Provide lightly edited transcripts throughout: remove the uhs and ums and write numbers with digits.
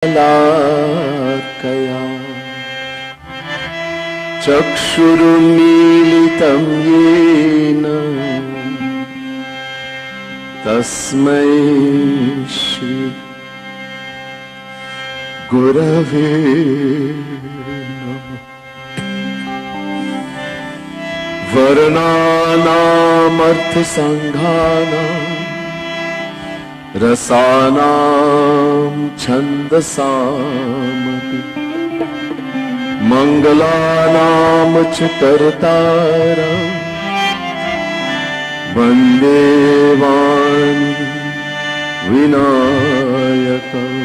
लाकया चक्षुरुन्मीलितं येन तस्मै श्री गुरवे नमः। वर्णानामर्थसङ्घानां रसानां छन्दसामपि मङ्गलानां च कर्तारं वन्दे वाणी विनायकम्।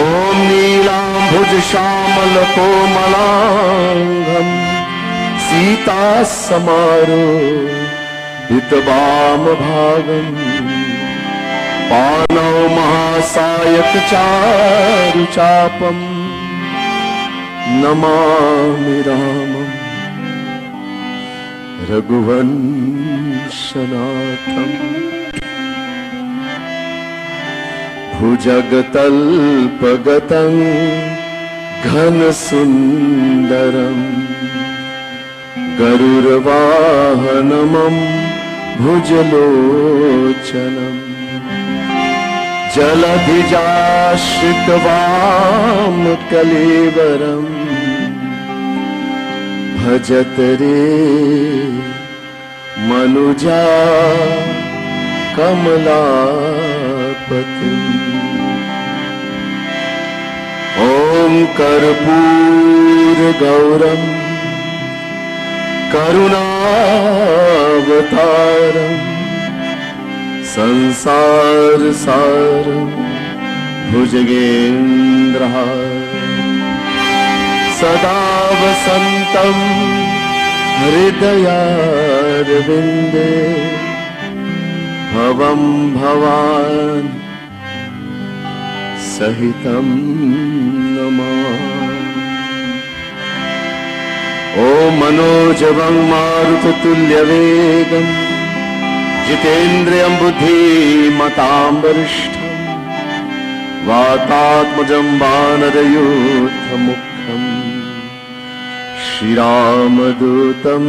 ॐ नीलाम्भुजश्यामलकोमलाङ्गं सीतासमारोहितवामभागम् पाणौ महासायकचारुचापम् नमामि रामं रघुवंशनाथम्। भुजगतल्पगतं घनसुन्दरं गरुडवाहनमं भुजलोचनम् जलधिजाश्रितवामकलेवरम् भजत रे मनुजा कमलापतिम्। ॐ कर्पूरगौरं करुणावतारम् संसारसारं भुजगेन्द्रहारं सदा वसन्तं हृदयारविन्दे भवं भवान् सहितं नमामि। ॐ मनोजवं मारुततुल्यवेगं जितेन्द्रियं बुद्धिमतां वरिष्ठं वातात्मजं वानरयूथमुख्यं श्रीरामदूतं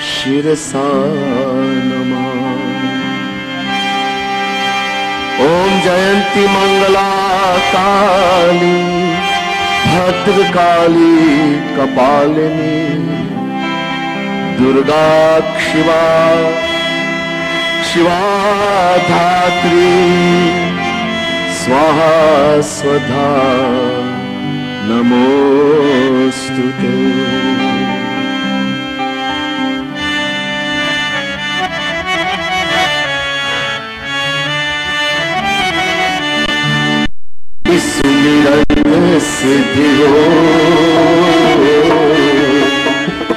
शिरसा नमामि। ॐ जयन्ती मंगला काली भद्रकाली कपालिनी दुर्गा शिवा शिवा धात्री स्वाहा स्वधा नमोस्तुते। सुमिरन सिद्धि हो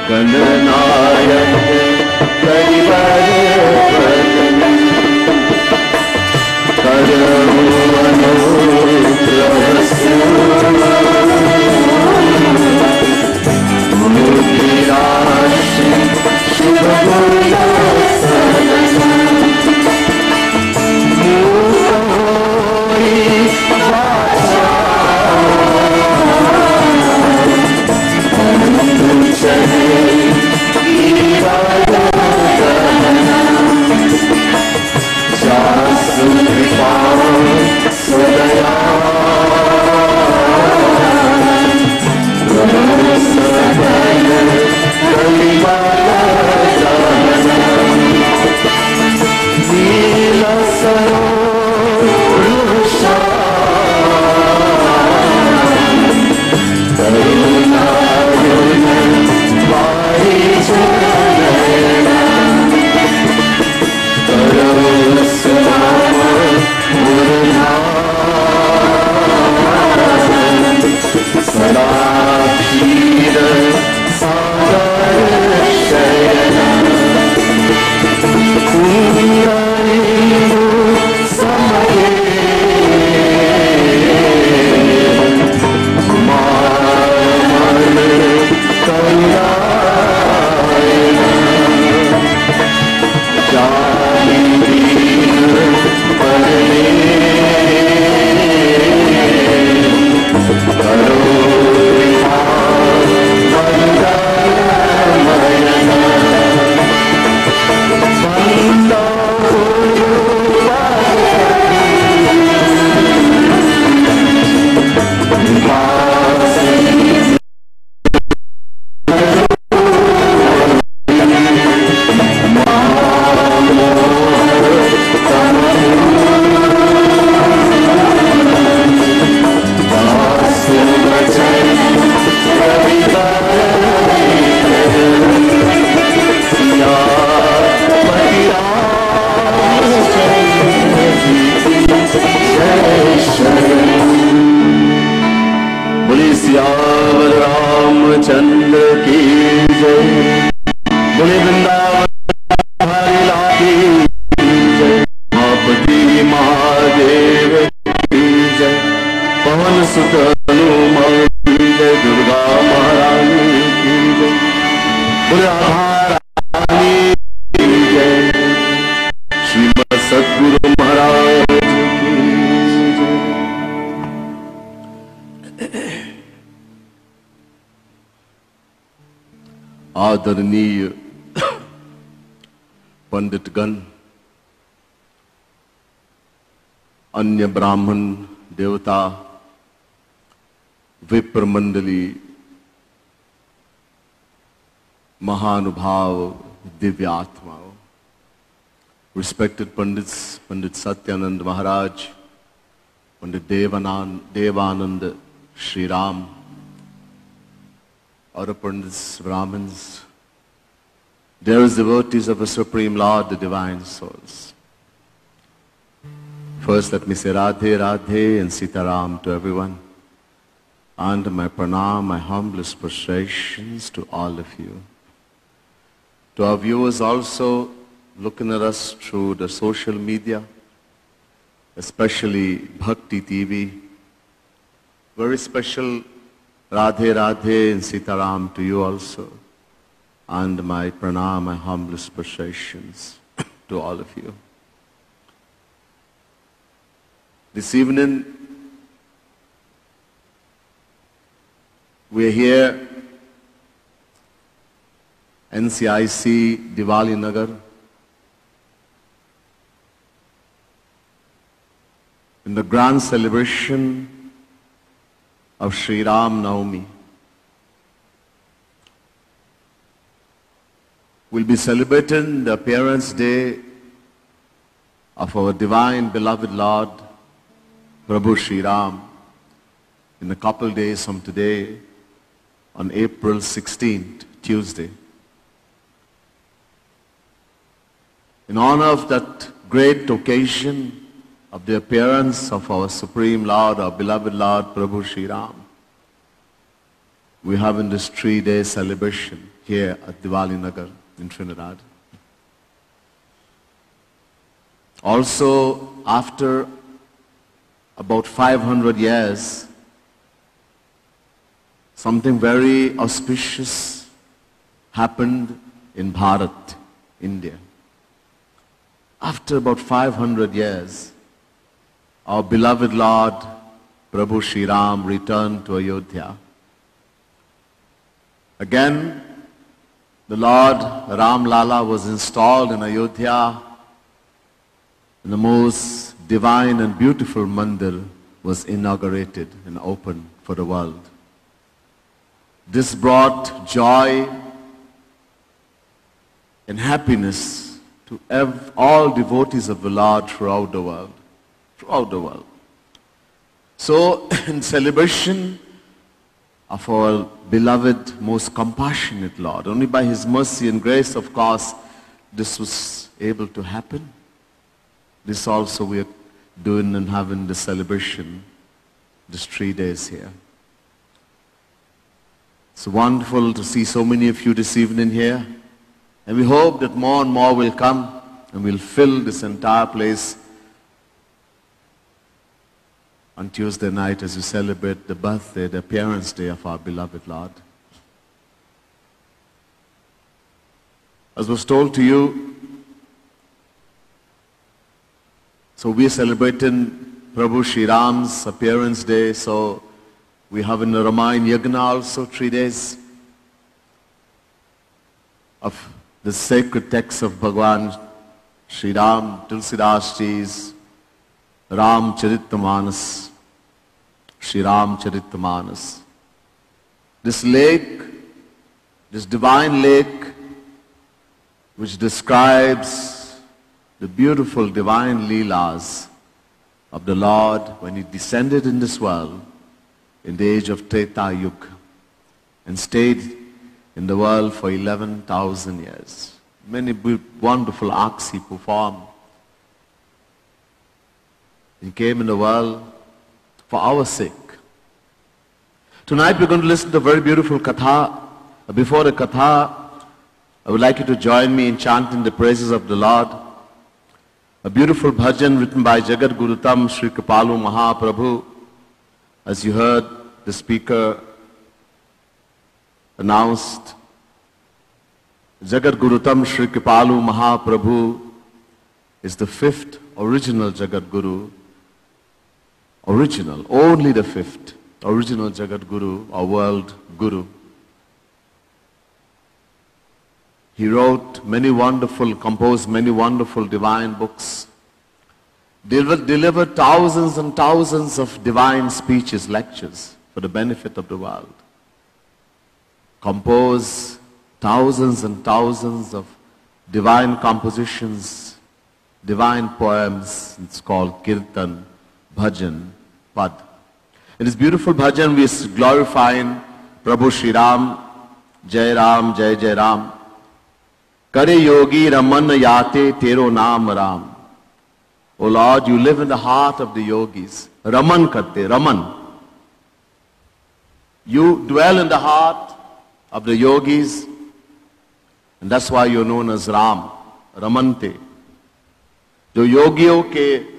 गणनायक करिवर करहु अनुग्रह मुनिराशि शुभ बोले सियावर रामचंद्र की जय, बोले वृंदावन हरि लाल की जय, मापति महादेव की जय, पवन सुत हनुमान की जय, दुर्गा महारानी की जय, बोले रानी की जय, श्रीमद सद्गुरु महाराज की जय। आदरणीय पंडितगण, अन्य ब्राह्मण देवता, विप्र मंडली, महानुभाव, दिव्यात्माओं, respected Pandits, Pandit Satyanand Maharaj, Pandit Devanand Shri Ram, other Pandits, Brahmins, dearest devotees of the Supreme Lord, the Divine Souls. First, let me say Radhe Radhe and Sitaram to everyone, and my pranam, my humblest prostrations to all of you. To our viewers also looking at us through the social media, especially Bhakti TV, very special Radhe Radhe and Sitaram to you also, and my pranam, my humblest prostrations to all of you. This evening, we are here, NCIC Diwali Nagar, in the grand celebration of Sri Ram Navami. We'll be celebrating the appearance day of our divine beloved Lord, Prabhu Sri Ram, in a couple days from today, on April 16th, Tuesday. In honor of that great occasion of the appearance of our Supreme Lord, our beloved Lord, Prabhu Sri Ram, we have in this 3-day celebration here at Diwali Nagar in Trinidad. Also, after about 500 years, something very auspicious happened in Bharat, India. After about 500 years, our beloved Lord, Prabhu Sri Ram, returned to Ayodhya. Again, the Lord Ram Lala was installed in Ayodhya, and the most divine and beautiful mandir was inaugurated and opened for the world. This brought joy and happiness to all devotees of the Lord throughout the world. So, in celebration of our beloved, most compassionate Lord, only by His mercy and grace, of course, this was able to happen. This also we are doing and having the celebration these 3 days here. It's wonderful to see so many of you this evening here, and we hope that more and more will come and will fill this entire place on Tuesday night as we celebrate the birthday, the appearance day of our beloved Lord. As was told to you, so we are celebrating Prabhu Sri Ram's appearance day, so we have in the Ramayana Yagna also 3 days of the sacred texts of Bhagwan Sri Ram, Tulsidas Ji's Ram Charitamanas, Sri Ram Charitamanas. This lake, this divine lake, which describes the beautiful divine leelas of the Lord when He descended in this world in the age of Treta Yuga and stayed in the world for 11,000 years. Many wonderful acts He performed. He came in the world for our sake, Tonight we're going to listen to a very beautiful katha. Before the katha, I would like you to join me in chanting the praises of the Lord. A beautiful bhajan written by Jagat Gurutam Sri Kripalu Mahaprabhu. As you heard, the speaker announced, Jagat Gurutam Sri Kripalu Mahaprabhu is the fifth original Jagat Guru. Original, only the fifth original Jagat Guru, or world Guru. He wrote composed many wonderful divine books, delivered thousands and thousands of divine speeches, lectures for the benefit of the world. Composed thousands and thousands of divine compositions, divine poems. It's called Kirtan, Bhajan, Pad. In this beautiful bhajan, we are glorifying Prabhu Shri Ram, Jai Ram, Jai Jai Ram. Kare yogi raman yate tero naam Ram. O Lord, you live in the heart of the yogis. Raman karte, Raman. You dwell in the heart of the yogis, and that's why you're known as Ram, Ramante. जो योगियों के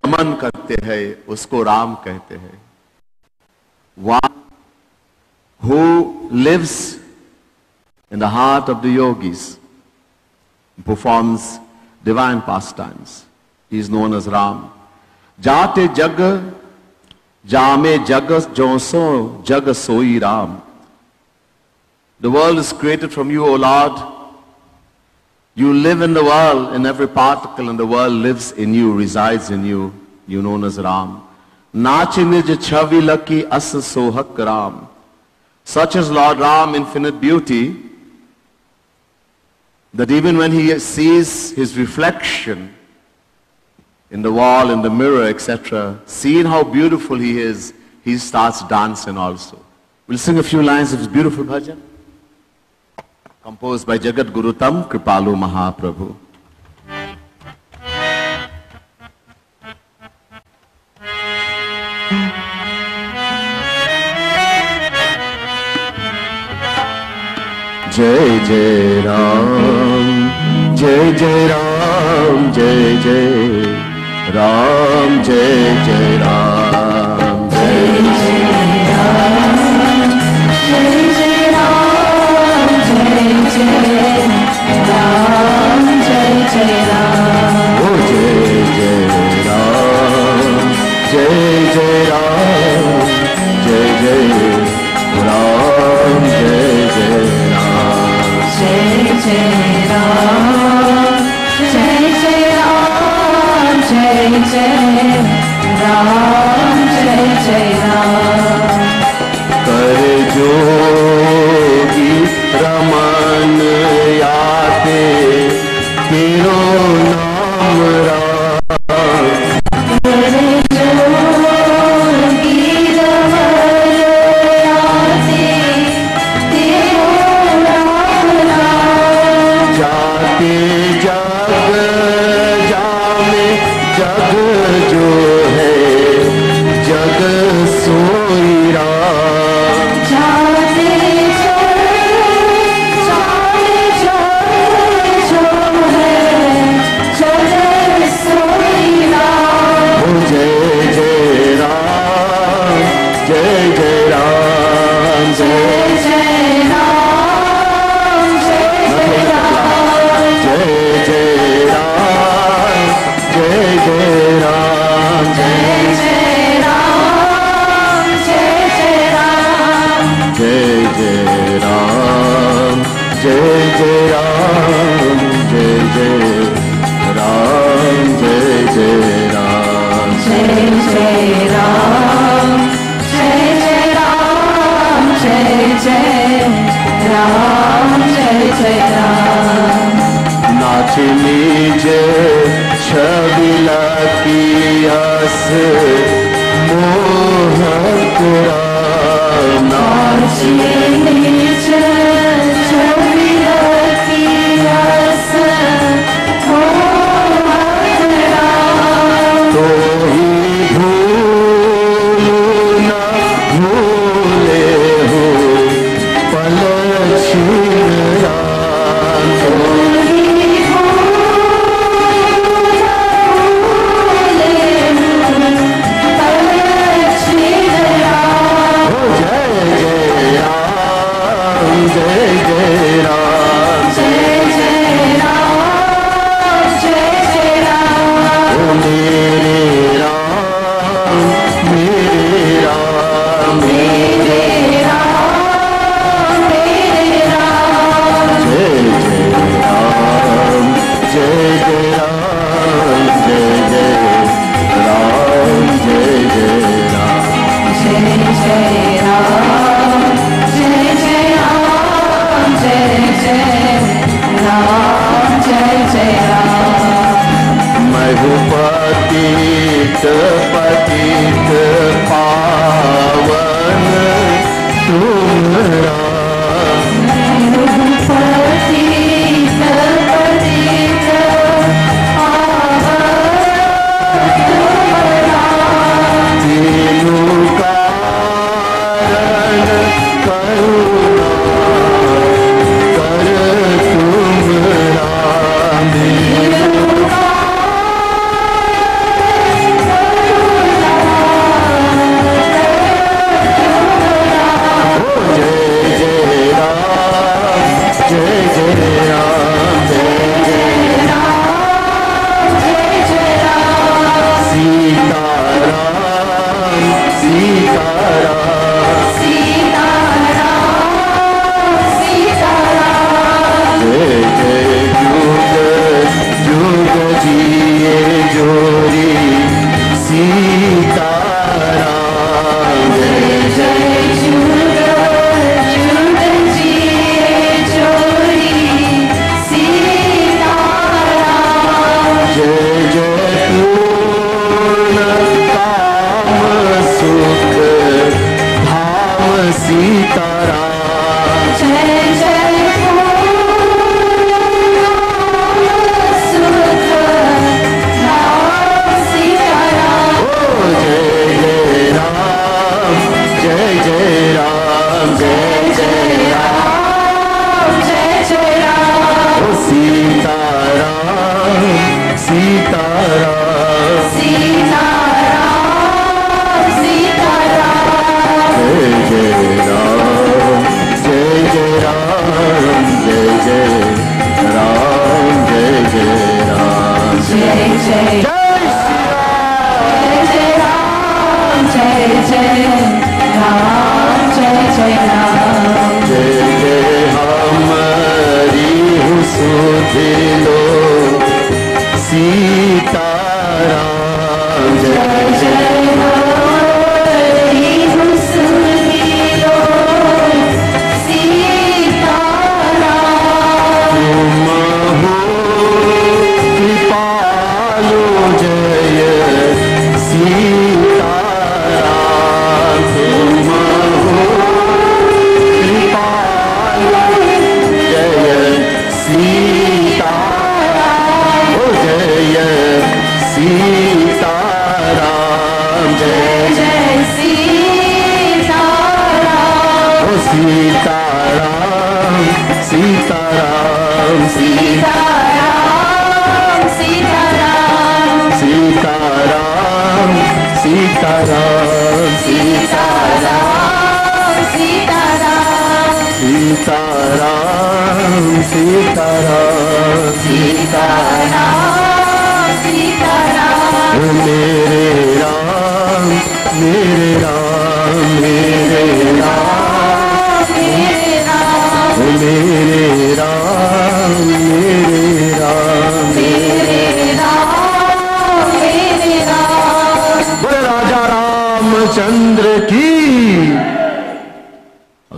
रमन करते हैं, उसको राम कहते हैं. One who lives in the heart of the yogis, performs divine pastimes. He is known as Ram. Jate jag, jame jag jonso jag soi Ram. The world is created from you, O Lord. You live in the world, and every particle in the world lives in you, resides in you. You known as Ram. Nachi nij chavi laki as sohak Ram. Such as Lord Ram, infinite beauty, that even when he sees his reflection in the wall, in the mirror, etc., seeing how beautiful he is, he starts dancing also. We'll sing a few lines of this beautiful bhajan, composed by Jagat Gurutam Kripalu Mahaprabhu. Jai Jai Ram, Jai Jai Ram, Jai Jai Ram, Jai Jai Ram, Jai Jai Ram, Jai Jai Ram, Jai Jai Ram, Jai Jai Ram, oh Jai Jai Ram, Jai Jai Ram, Jai Jai Ram, Jai Jai Ram. Jai Jai Ram, Jai Jai Ram, Jai Jai Ram, Jai Jai Ram. Kar jogi raman yaate tero naam Ram. Kar jogi raman yaate tero जाते जग जामे जग जो है जग सोई राम. जाते जग जामे जग जो है जग सोई राम. जय जय राम, जय जय राम, जय जय राम, जय जय Ram. Jai Jai Ram, Jai Jai Ram, Jai Jai Ram, Jai Jai Ram, Jai Jai Ram, Jai Jai Ram, Jai Jai Ram, Jai Jai Ram, Jai Jai Ram, Jai Jai Ram, Jai Jai Ram, Jai Jai Ram. नाच लीजे छबिला की आस मोहक राम. नाच लीजे छबिला की आस मोहक राम. तो ही भूल न पतित पावन तुमरा, पतित पतित तीनों कारण करुणा कर तुमरा,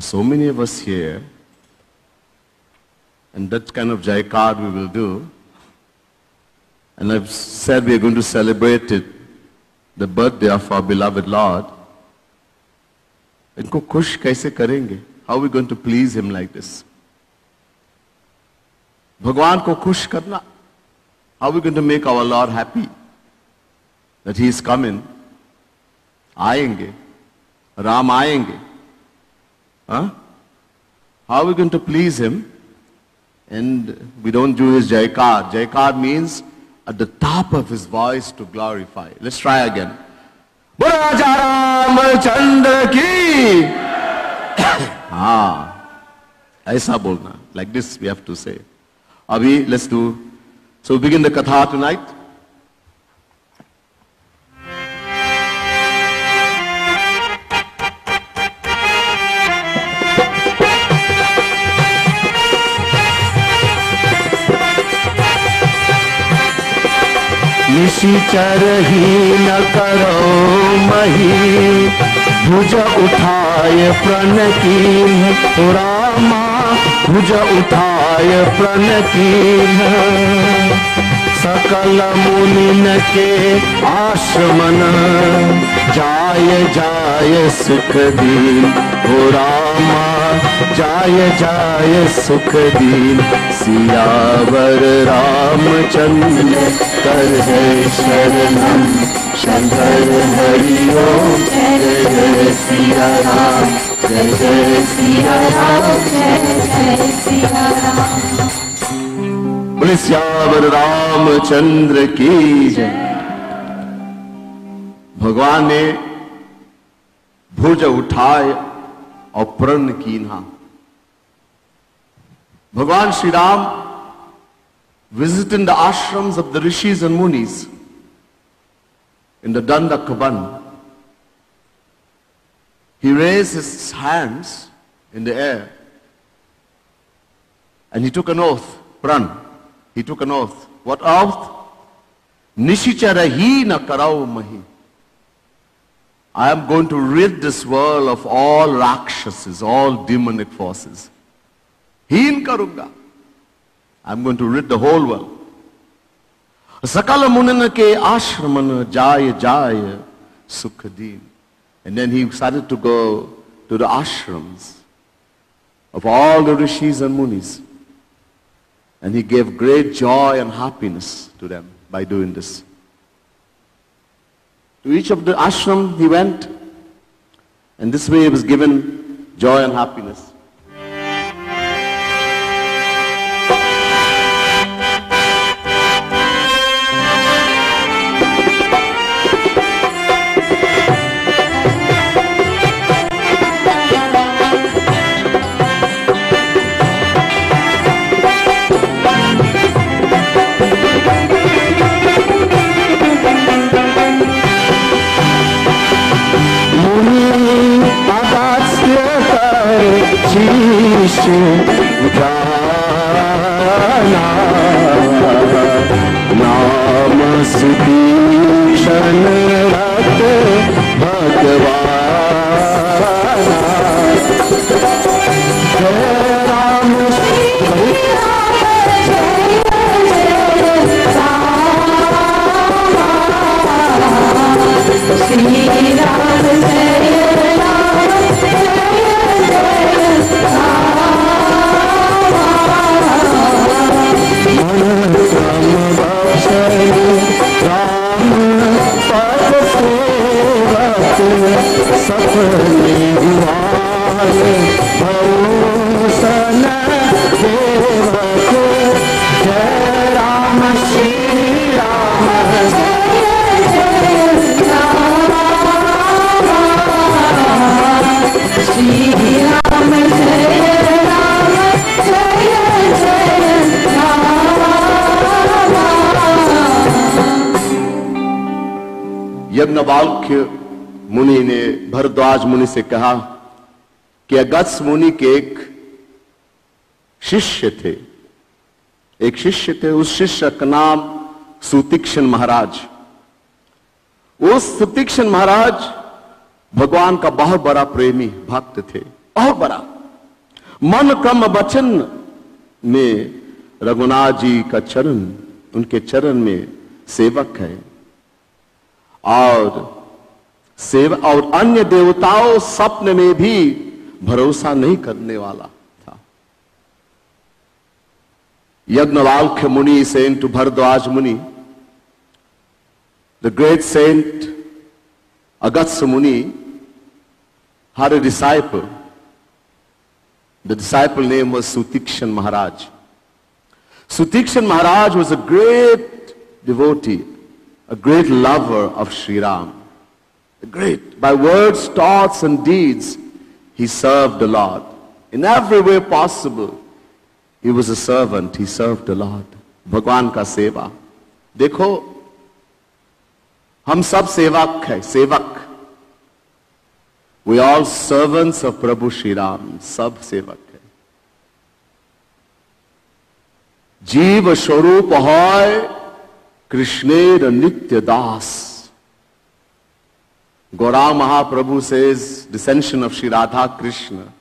so many of us here, and that kind of Jaikar we will do. And I've said we are going to celebrate it, the birthday of our beloved Lord. इनको खुश कैसे करेंगे? How are we going to please him like this? भगवान को खुश करना. How are we going to make our Lord happy that he is coming? आएंगे, राम आएंगे. Huh? How are we going to please him? And we don't do his Jaikar. Jaikar means at the top of his voice to glorify. Let's try again. Bolo Raja Ramchandra ki. ऐसा बोलना. Like this we have to say. Abhi, let's do. So we begin the Katha tonight. निशिचर ही न करो मही, भुज उठाए प्रण कीन्ह. रामा भुज उठाए प्रण कीन्ह. सकल मुनिन के आश्रमन जाय जाय सुख दीन, हो रामा जाय जाय सुख दीन, सियावर रामचंद्र कर है शरणम, शंकर हरि ओम, जय जय सिया राम, जय जय सिया राम, जय जय सिया राम। बोले सियावर रामचंद्र की जय। भगवान ने भुज उठाए और प्रण कीन्हा। भगवान Shri Ram visiting the ashrams of the rishis and munis in the Dandakaban, he raised his hands in the air and he took an oath, pran. He took an oath. What oath? Nishicharahi na karau mahi. I am going to rid this world of all rakshasas, all demonic forces. Heen karunga. I am going to rid the whole world. Sakala munana ke ashramana jaya jaya sukhadin. And then he started to go to the ashrams of all the rishis and munis. And he gave great joy and happiness to them by doing this. To each of the ashram he went, and this way he was given joy and happiness. नाम सुतीक्षण रत भगवान, जय राम श्री यज्ञवाल्क्य मुनि ने भरद्वाज मुनि से कहा कि अगस्त्य मुनि के एक शिष्य थे, उस शिष्य का नाम सुतीक्षण महाराज। उस सुतीक्षण महाराज भगवान का बहुत बड़ा प्रेमी भक्त थे, बहुत बड़ा। मन कर्म वचन में रघुनाथ जी का चरण, उनके चरण में सेवक है, और अन्य देवताओं स्वप्न में भी भरोसा नहीं करने वाला था। यज्ञवाल्क्य मुनि सेंट टू भरद्वाज मुनि, द ग्रेट सेंट अगस्त्य मुनि had a disciple. The disciple name was Sutikshan Maharaj. Sutikshan Maharaj was a great devotee, a great lover of Sri Ram. A great, by words, thoughts and deeds, he served the Lord. In every way possible, he was a servant, he served the Lord. भगवान का सेवा। देखो, हम सब सेवक हैं, सेवक। We are all servants of Prabhu Shri Ram, सब सेवक हैं। जीव स्वरूप है कृष्णेर नित्य दास। Gaurang Mahaprabhu says, descension of Sri Radha Krishna,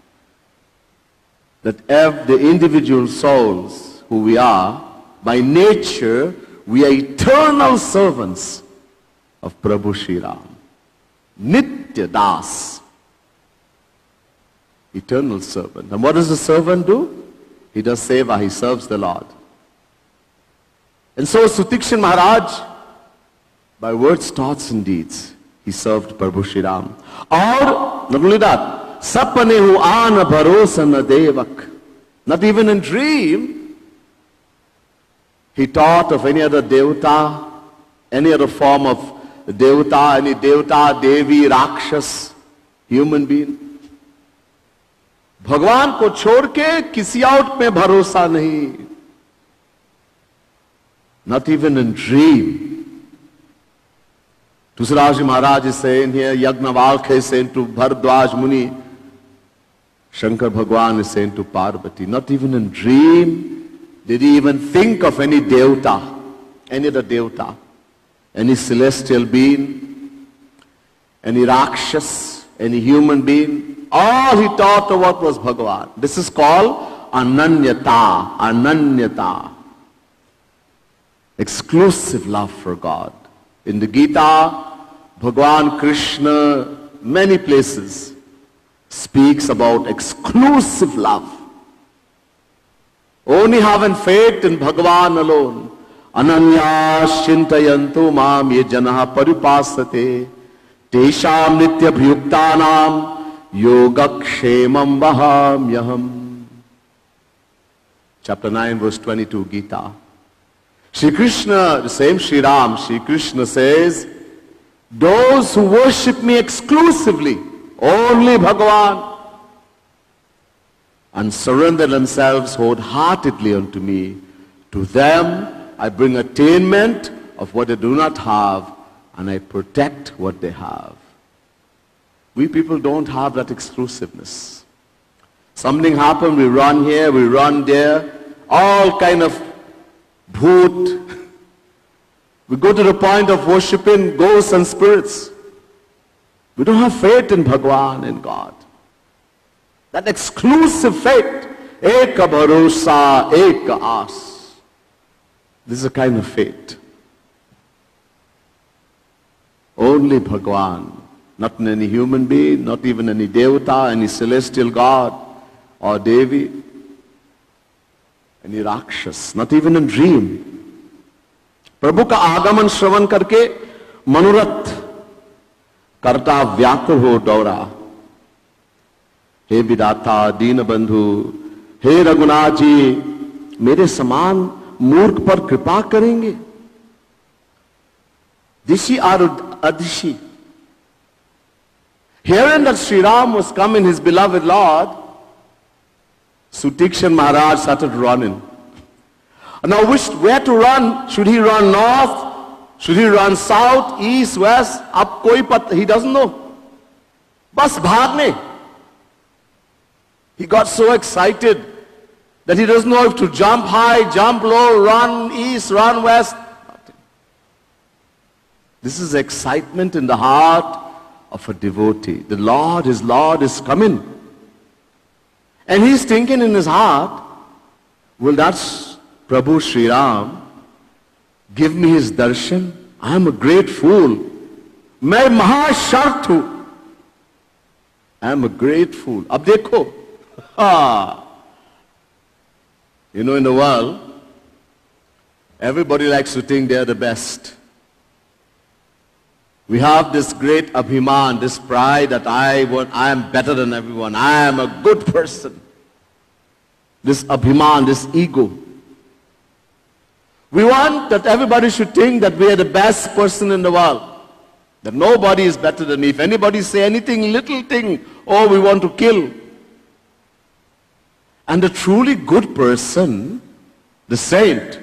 that the individual souls who we are, by nature, we are eternal servants of Prabhu Shri Ram. Nitya Nitya Das. Eternal servant. And what does the servant do? He does seva, he serves the Lord. And so Sutikshan Maharaj, by words, thoughts and deeds, he served Prabhu Shri Ram. Or, not only that, Sapane hu ana bharosa na devak. Not even in dream, he thought of any other devata, any other form of devata, any devata, devi, rakshas, human being. भगवान को छोड़ के किसी और पे भरोसा नहीं. Not even in dream. Tusaraji Maharaj is saying here, Yagnavalkha is saying to Bharadwaj Muni, Shankar Bhagwan is saying to Parvati, not even in dream did he even think of any devata, any other devata, any celestial being, any rakshas, any human being. All he thought of what was Bhagavan. This is called Ananyata. Ananyata. Exclusive love for God. In the Gita, Bhagavan Krishna, many places, speaks about exclusive love. Only having faith in Bhagavan alone. Ananya shintayantu mam ye janaha paripasate tesham nitya bhyuktanam Yogakshemam Vahamyaham. Chapter 9, verse 22, Gita. Shri Krishna, the same Shri Ram, Shri Krishna says, those who worship me exclusively, only Bhagavan, and surrender themselves wholeheartedly unto me, to them I bring attainment of what they do not have, and I protect what they have. We people don't have that exclusiveness. Something happened, we run here, we run there, all kind of bhoot. We go to the point of worshipping ghosts and spirits. We don't have faith in Bhagwan, in God. That exclusive faith, eka bharosa, eka as. This is a kind of faith. Only Bhagwan. Not in any human being, not even any devata, any celestial god or devi, any rakshas, not even in dream. Prabhu ka agaman shravan karke manurat karta vyakul ho daura. He vidata, deen bandhu, he Raghunath ji, mere saman murk par kripa karenge. Dishi or adishi. Hearing that Sri Ram was coming, his beloved Lord, Sutikshan Maharaj started running. Now where to run? Should he run north? Should he run south, east, west? Ab koi pat, he doesn't know. Bas bhagne. He got so excited that he doesn't know if to jump high, jump low, run east, run west. This is excitement in the heart of a devotee. The Lord, his Lord is coming. And he's thinking in his heart, will that Prabhu Sri Ram give me his darshan? I am a great fool. Main mahashart hu. I am a great fool. Ab dekho. You know, in the world, everybody likes to think they are the best. We have this great abhiman, this pride that I am better than everyone. I am a good person. This abhiman, this ego. We want that everybody should think that we are the best person in the world. That nobody is better than me. If anybody say anything, little thing, oh, we want to kill. And the truly good person, the saint,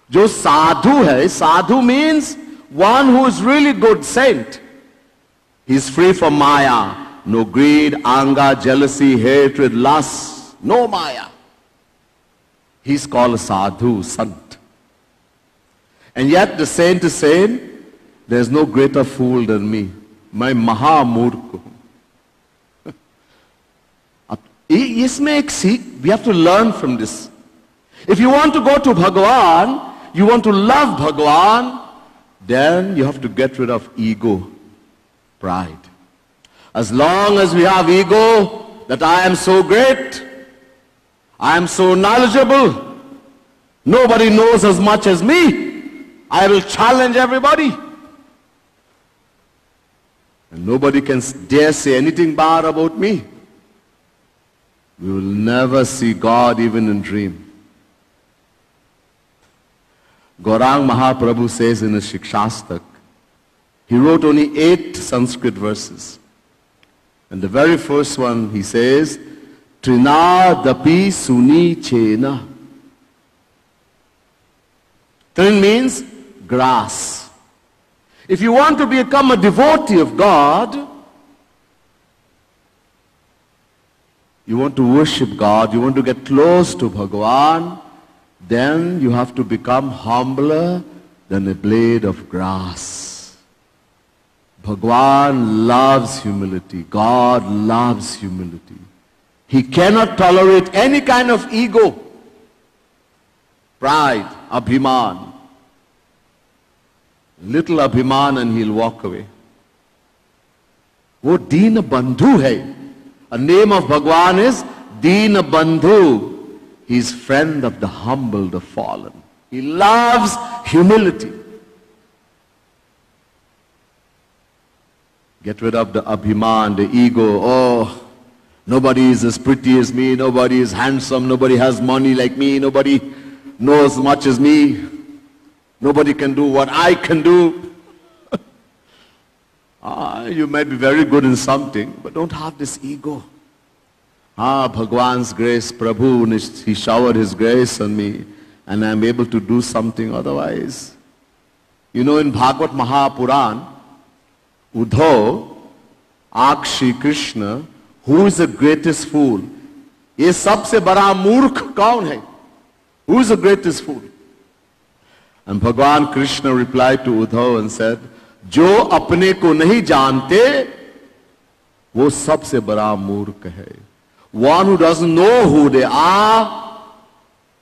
jo sadhu hai, sadhu means one who is really good, saint. He is free from maya. No greed, anger, jealousy, hatred, lust. No maya. He is called a sadhu, sant. And yet the saint is saying, there is no greater fool than me. My mahamurku. We have to learn from this. If you want to go to Bhagavan, you want to love Bhagavan, then you have to get rid of ego. Pride. As long as we have ego, that I am so great, I am so knowledgeable, nobody knows as much as me, I will challenge everybody. And nobody can dare say anything bad about me. We will never see God even in dream. Gaurang Mahaprabhu says in his Shikshastak, he wrote only 8 Sanskrit verses. And the very first one, he says, Trinadapi suni chena. Trin means grass. If you want to become a devotee of God, you want to worship God, you want to get close to Bhagavan, then you have to become humbler than a blade of grass. Bhagavan loves humility. God loves humility. He cannot tolerate any kind of ego, pride, abhiman. Little abhiman and he'll walk away. वो दीन बंधु है. A name of Bhagwan is Dina Bandhu. He is friend of the humble, the fallen. He loves humility. Get rid of the abhiman, the ego. Oh, nobody is as pretty as me. Nobody is handsome. Nobody has money like me. Nobody knows as much as me. Nobody can do what I can do. You may be very good in something, but don't have this ego. Bhagwan's grace, Prabhu, he showered his grace on me, and I'm able to do something otherwise. You know, in Bhagavad Mahapuran, Uddhav asked Shri Krishna, who is the greatest fool? ये सबसे बड़ा मूर्ख कौन है? Who is the greatest fool? And Bhagwan Krishna replied to Uddhav and said, जो अपने को नहीं जानते वो सबसे बड़ा मूर्ख है. One who doesn't know who they are,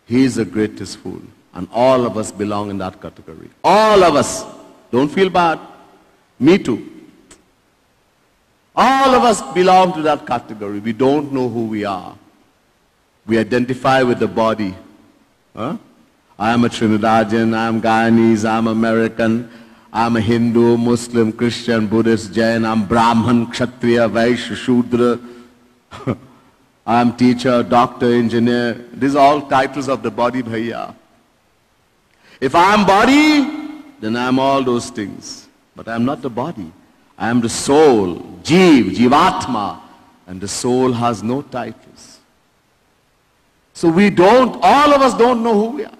he is the greatest fool. And all of us belong in that category. All of us. Don't feel bad. Me too. All of us belong to that category. We don't know who we are. We identify with the body. I am a Trinidadian, I am Guyanese, I am American, I am a Hindu, Muslim, Christian, Buddhist, Jain, I am Brahman, Kshatriya, Vaishya, Shudra. I am teacher, doctor, engineer. These are all titles of the body, bhaiya. If I am body, then I am all those things. But I am not the body. I am the soul, Jeev, Jivatma. And the soul has no titles. So we don't, all of us don't know who we are.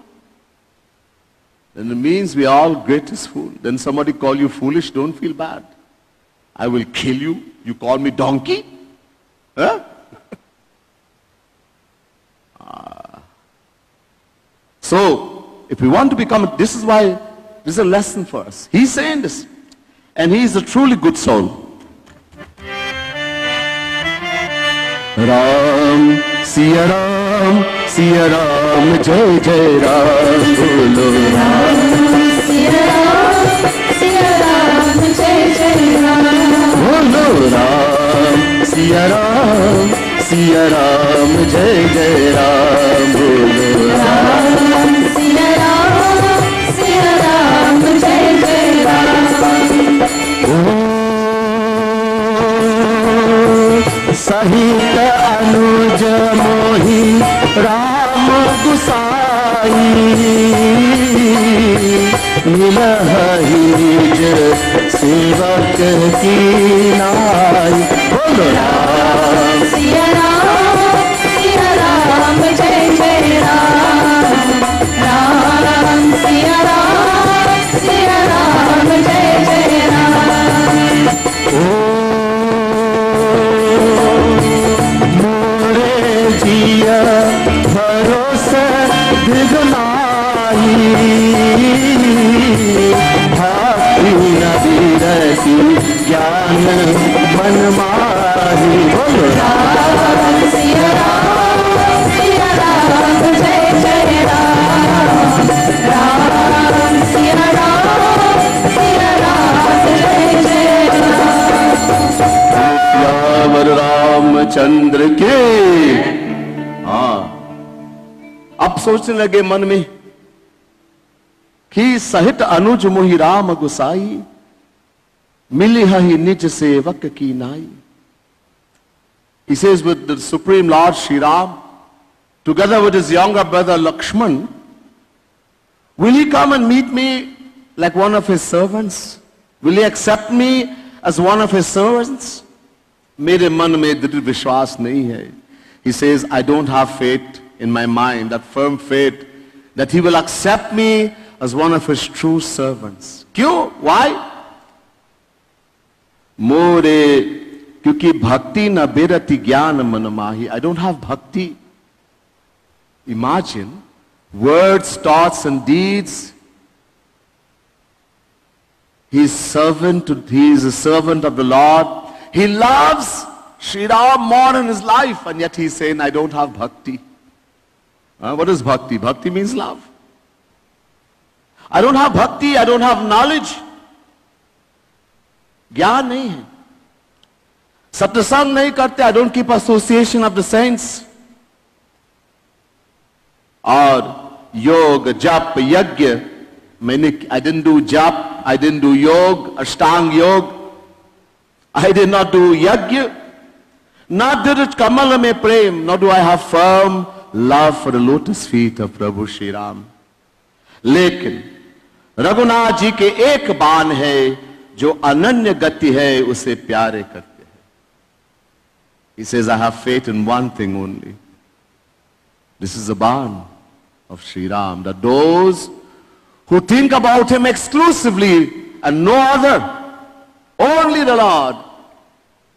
Then it means we are all greatest fool. Then somebody call you foolish, don't feel bad. I will kill you. You call me donkey? Huh? So, if we want to become, this is why, this is a lesson for us. He's saying this. And he is a truly good soul. Ram, Siya Ram, Siya Ram, Jai Jai Ram, Bolo Ram, Siya Ram, Siya Ram, Jai Jai Ram, Bolo Ram, Siya Ram, Siya Ram, Jai Jai Ram, Bolo Ram, Siya Ram, Siya Ram, Jai Jai Ram. सहित अनुज मोहि राम गुसाई मिलहि निज सेवक की नाई. बोलो राम सिया राम जय जय राम, राम सिया राम जय जय राम. जिया भरोसा दिगनाई भाती नबीरती ज्ञान मन माही. बोलो राम सिया राम जय जय राम, राम सिया राम जय जय राम. रामचंद्र के। हाँ, अब सोचने लगे मन में कि सहित अनुज मोहि राम गुसाई, मिली ही निज सेवक की नाई। He says with the Supreme Lord Shri Ram, together with his younger brother Lakshman, will he come and meet me like one of his servants? Will he accept me as one of his servants? मेरे मन में दृढ़ विश्वास नहीं है. He says, I don't have faith in my mind, that firm faith that he will accept me as one of his true servants. क्यों? Why? मोरे क्योंकि भक्ति न बेरति ज्ञान मन माही. I don't have bhakti. Imagine words, thoughts and deeds. He is a servant of the Lord. He loves Shri Ram more in his life, and yet he is saying, I don't have bhakti. What is bhakti? Bhakti means love. I don't have bhakti, I don't have knowledge. ज्ञान नहीं है. सत्संग नहीं करते. I don't keep association of the saints. और योग जप यज्ञ मैंने I didn't do jap, I didn't do yog, ashtang yog. I did not do yajna. Not did it kamala mein prem, nor do I have firm love for the lotus feet of Prabhu Shri Ram. लेकिन रघुनाथ जी के एक बाण है जो अनन्य गति है, उसे प्यारे करते हैं. He says, I have faith in one thing only. This is the ban of Shri Ram, that those who think about him exclusively and no other, only the Lord,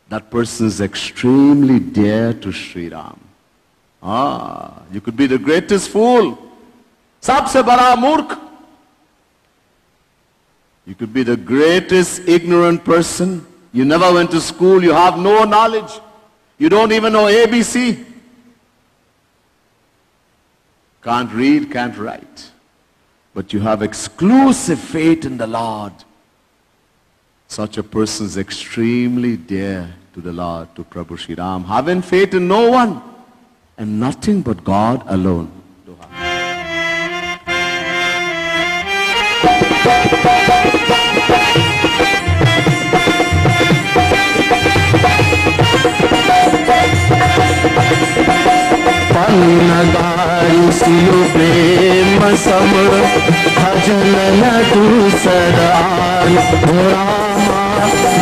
that person is extremely dear to Shri Ram. You could be the greatest fool, sabse bada murkh. You could be the greatest ignorant person. You never went to school, you have no knowledge, you don't even know ABC. Can't read, can't write. But you have exclusive faith in the Lord. Such a person is extremely dear to the Lord, to Prabhu Shri Ram. Having faith in no one and nothing but God alone. पन्नगारी सियो प्रेम सम भजन न दूसरान, हो रामा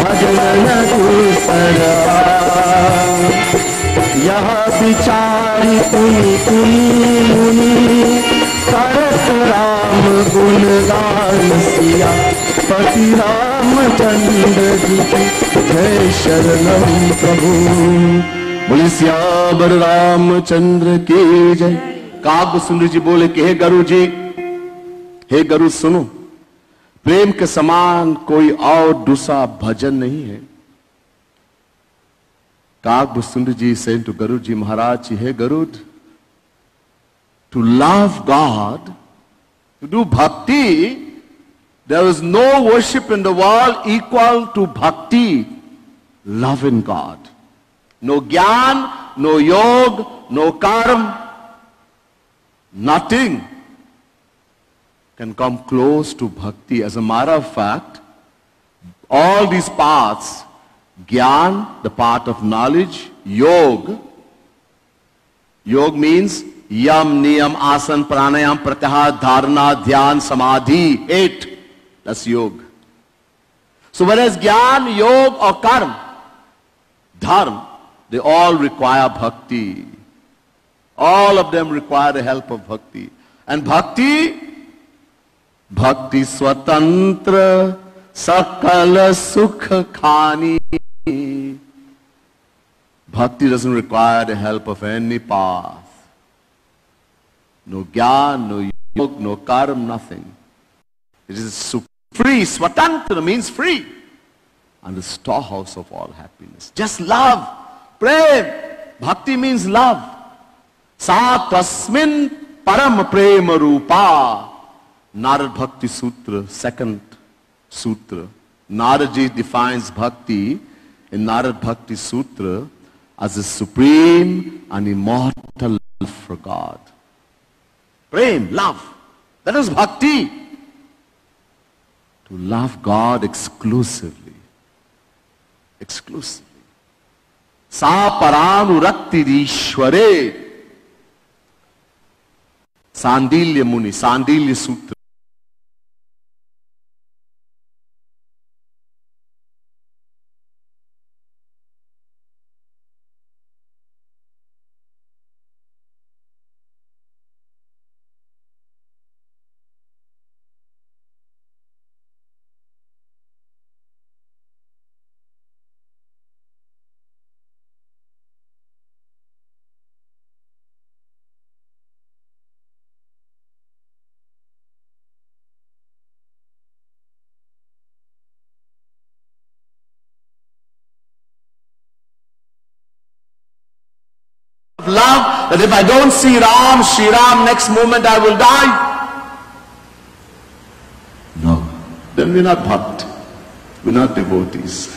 भजन न दूसरान. यह विचारी पुनि पुनि मुनि करत राम गुणगान सिया. पति रामचंद्र जी की जय शरणम प्रभु. बोले सियावर रामचंद्र की जय. काग सुंदर जी बोले कि हे गरु जी, हे गरु सुनो, प्रेम के समान कोई और दूसरा भजन नहीं है. काग सुंदर जी सेड टू गरुड़ जी, महाराज जी, हे Garuda, to love God, to do bhakti, there is no worship in the world equal to bhakti, loving God. No gyan, no yog, no karma, nothing can come close to bhakti. As a matter of fact, all these paths, gyan, the path of knowledge, yog means yam, niyam, asan, pranayam, pratyahar, dharana, dhyan, samadhi, 8. That's yoga. So whereas gyan, yog or karma, dharma, they all require bhakti. All of them require the help of bhakti. And bhakti swatantra sakala sukha khani. Bhakti doesn't require the help of any path. No gyan, no yoga, no karma, nothing. It is free. Swatantra means free. And the storehouse of all happiness. Just love. Prem. Bhakti means love. Sa tasmin param prema rupa. Narad Bhakti Sutra, second sutra. Naradji defines bhakti in Narad Bhakti Sutra as a supreme and immortal love for God. Prem, love. That is bhakti. To love God exclusively. Exclusively. Sa paranurактирishware. Sandilya Muni, Sandilya Sutra. Love, that if I don't see Ram, Sri Ram, next moment I will die. No. Then we're not bhakt. We're not devotees.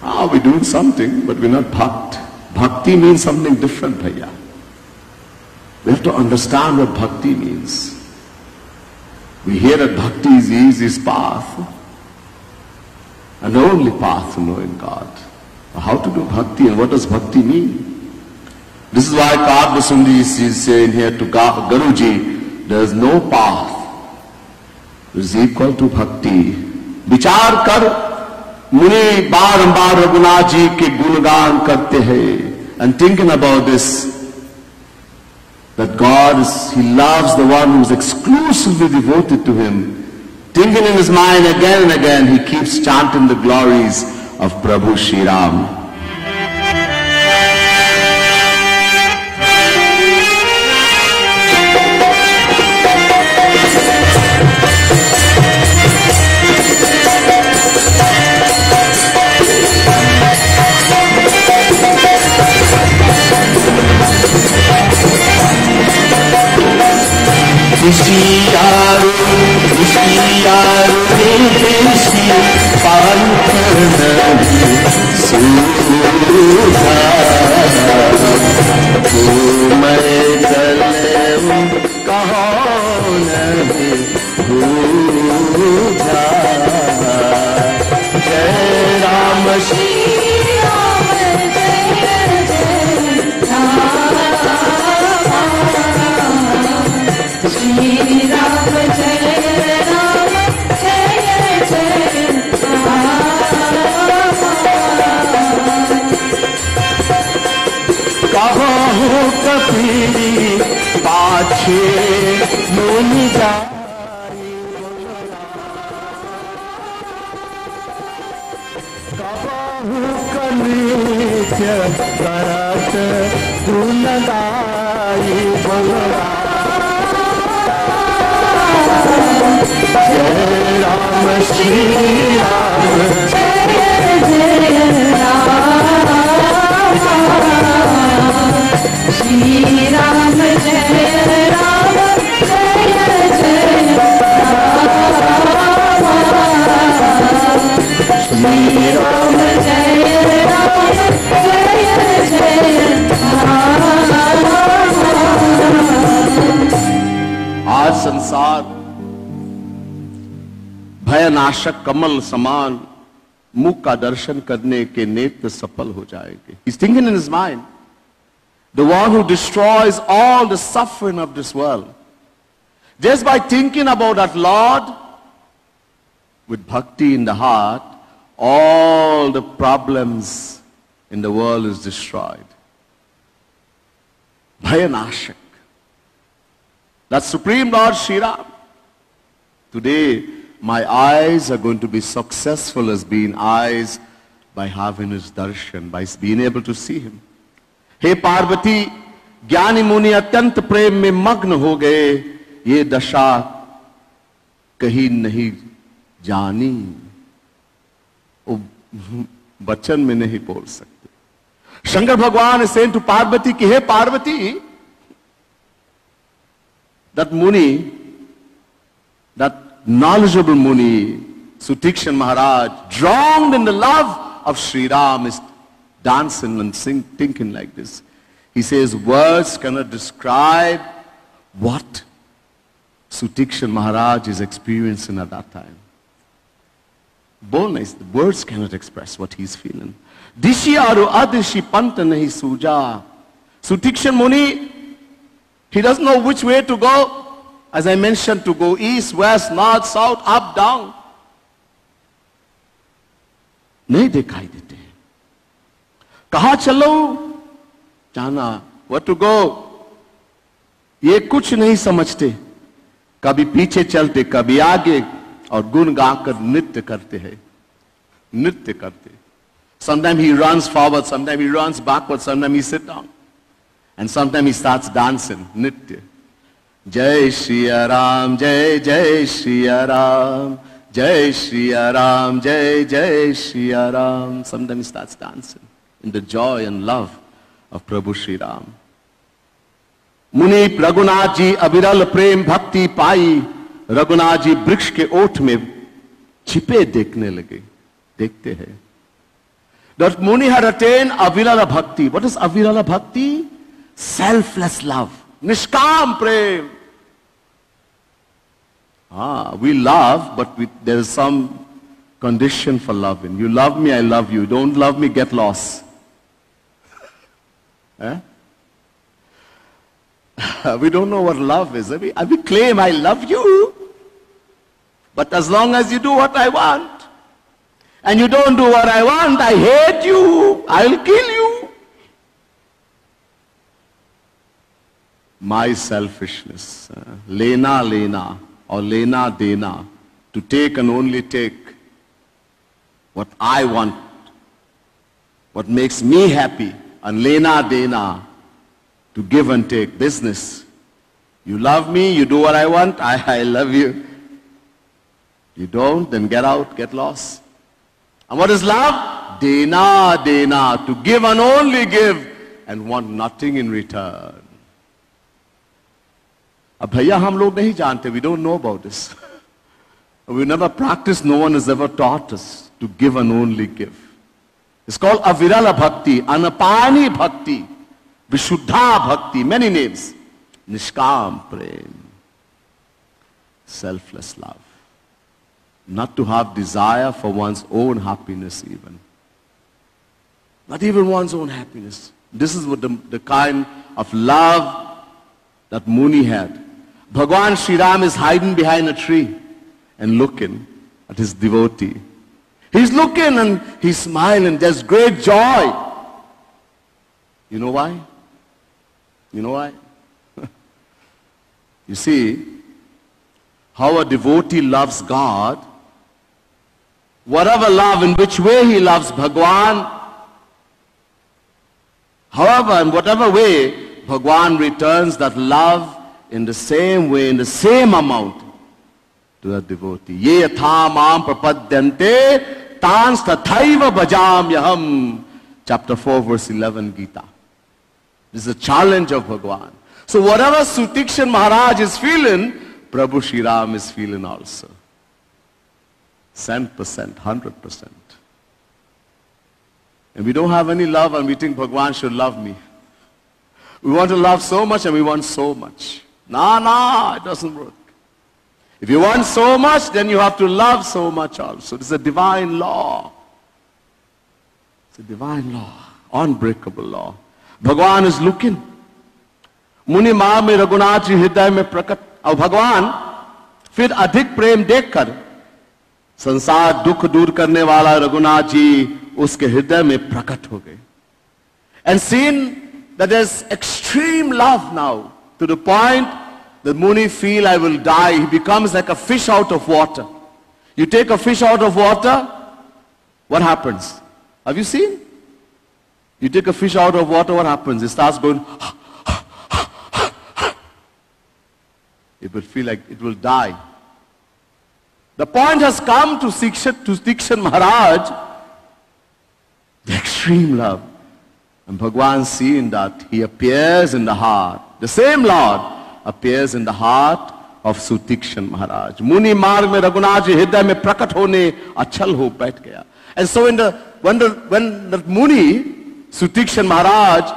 We're doing something, but we're not bhakt. Bhakti means something different, bhaiya. We have to understand what bhakti means. We hear that bhakti is the easiest path and the only path to knowing God. How to do bhakti and what does bhakti mean? This is why Kadvasundi is saying here to Guruji, there is no path that is equal to bhakti. Vichar kar, muni barambar Raghunath ji ke gungan karte hai. And thinking about this, that God is, He loves the one who is exclusively devoted to Him. Thinking in his mind again and again, he keeps chanting the glories of Prabhu Shri Ram. Vishyaru, Deshi, Panthanavi, Suja, Tumai Dalem, Kahanavi, Bhuja, Jai Ram Shri Ram, Shri Ram Jai Ram Jai Jai Kaho Kapiri Pache Muni Jai Kaho Kanitya Karat Gunadai Bala Jai Ram Shri Ram Jai Jai Ram Shri Ram Jai Ram Jai Jai Shri Ram Jai Ram Jai Jai आज संसार भयनाशक कमल समान मुख का दर्शन करने के नेत्र सफल हो जाएंगे. He's thinking in his mind, the one who destroys all the suffering of this world. Just by thinking about that Lord, with bhakti in the heart, all the problems in the world is destroyed. Bhayanashak. That Supreme Lord Shri Ram. Today, my eyes are going to be successful as being eyes by having his darshan, by being able to see him. Hey Parvati, Gyani Muni atyant prem mein magna ho gaye, ye dasha kahi nahi jani. Oh, bachan mein nahi bol sakte. Shankar Bhagwan is saying to Parvati ki, hey Parvati, that Muni, that knowledgeable Muni, Sutikshan Maharaj, drowned in the love of Sri Ram, is dancing and thinking like this. He says, words cannot describe what Sutikshan Maharaj is experiencing at that time. Bolna, the words cannot express what he's feeling. Dishi aru adishi panta nahi suja. Sutikshan Muni, he doesn't know which way to go. As I mentioned, to go east, west, north, south, up, down. नहीं दिखाई देते. कहाँ चलो? जाना. Where to go? ये कुछ नहीं समझते. कभी पीछे चलते, कभी आगे, और गुण गाकर नृत्य करते हैं. नृत्य करते. Sometimes he runs forward, sometimes he runs backward, sometimes he sits down. And sometimes he starts dancing, nitya. Jai Shri Ram, Jai Jai Shri Ram, Jai Shri Ram, Jai Jai Shri Ram. Sometimes he starts dancing in the joy and love of Prabhu Shri Ram. मुनि रघुनाथ जी अविरल प्रेम भक्ति पाई, रघुनाथ जी वृक्ष के ओठ में छिपे देखने लगे. देखते हैं. That Muni had attained avirala bhakti. What is avirala bhakti? Selfless love. Nishkam prem. We love, but there is some condition for loving. You love me, I love you. Don't love me, get lost. We don't know what love is. We claim I love you, but as long as you do what I want, and you don't do what I want, I hate you, I'll kill you. My selfishness, lena lena or lena dena, to take and only take what I want, what makes me happy, and lena dena, to give and take, business. You love me, you do what I want, I love you. You don't, then get out, get lost. And what is love? Dena, dena, to give and only give and want nothing in return. Ab bhaiya hum log nahi jante, we don't know about this. We never practiced, no one has ever taught us to give and only give. It's called avirala bhakti, anapani bhakti, vishuddha bhakti, many names. Nishkam prem, selfless love. Not to have desire for one's own happiness even. Not even one's own happiness. This is what the kind of love that Muni had. Bhagwan Sri Ram is hiding behind a tree and looking at his devotee. He's looking and he's smiling. There's great joy. You know why? You know why? You see, how a devotee loves God, whatever love, in which way he loves Bhagwan, however, in whatever way, Bhagwan returns that love in the same way, in the same amount to that devotee. Ye yatha mam prapadyante tans tathaiva bhajamyaham. Chapter 4, verse 11, Gita. This is a challenge of Bhagwan. So whatever Sutikshan Maharaj is feeling, Prabhu Shri Ram is feeling also. 100%, 100%. And we don't have any love and we think Bhagwan should love me. We want to love so much and we want so much. No, it doesn't work. If you want so much, then you have to love so much also. It's a divine law. It's a divine law, unbreakable law. Bhagwan is looking. मुनि माँ में रघुनाथ जी हृदय में प्रकट, और भगवान फिर अधिक प्रेम देखकर संसार दुख दूर करने वाला रघुनाथ जी उसके हृदय में प्रकट हो गए. And seen that there's extreme love now, to the point that Muni feel I will die. He becomes like a fish out of water. You take a fish out of water, what happens? Have you seen? You take a fish out of water, what happens? It starts going. It will feel like it will die. The point has come to Sutikshan Maharaj, the extreme love. And Bhagwan, seeing that, he appears in the heart. The same Lord appears in the heart of Sutikshan Maharaj. Muni marg mein Raghunath ji hriday mein prakat hone achal ho baith gaya. And so when the Muni Sutikshan Maharaj,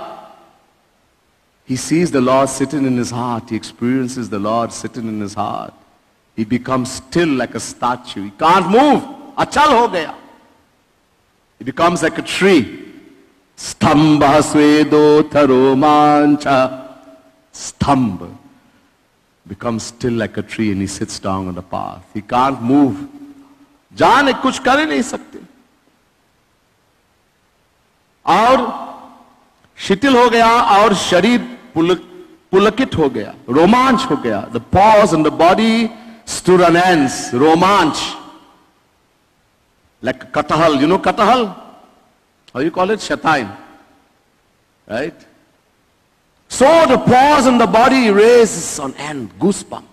he sees the Lord sitting in his heart. He experiences the Lord sitting in his heart. He becomes still like a statue. He can't move. Achal ho gaya. He becomes like a tree. Stambha swedotha romancha. Stambha becomes still like a tree and he sits down on the path. He can't move. जाने कुछ कर ही नहीं सकते. और शिथिल हो गया और शरीर पुलकित हो गया, रोमांच हो गया. The pause in the body stood on ends. Romanch. Like katahal. You know katahal? How you call it? Shatain. Right? So the pause in the body raises on end. Goosebump.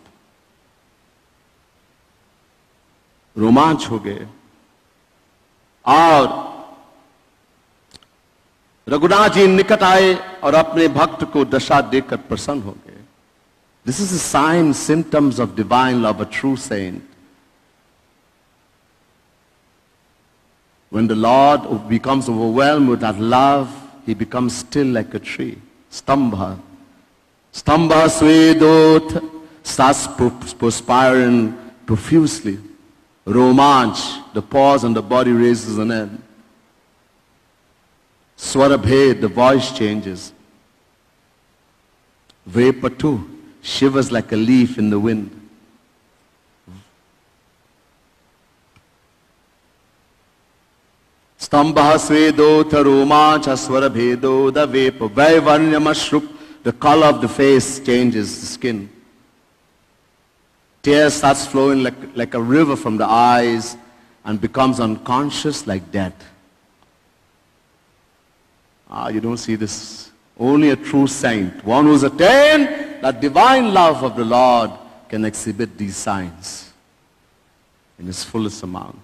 रोमांच हो गए. और रघुनाथ जी निकट आए और अपने भक्त को दशा देखकर प्रसन्न हो गए. This is the sign, symptoms of divine love, a true saint. When the Lord becomes overwhelmed with that love, he becomes still like a tree. Stambha. Stambha swedot starts perspiring profusely. Romanch, the pause and the body raises an end. Swarabhed, the voice changes. Vepatu shivers like a leaf in the wind. Stambha swedotha romancha swarabhedo the vapa. Vaivarnyamashrup, the color of the face changes, the skin. Tears starts flowing like a river from the eyes and becomes unconscious like death. You don't see this. Only a true saint, one who's attained that divine love of the Lord, can exhibit these signs in his fullest amount.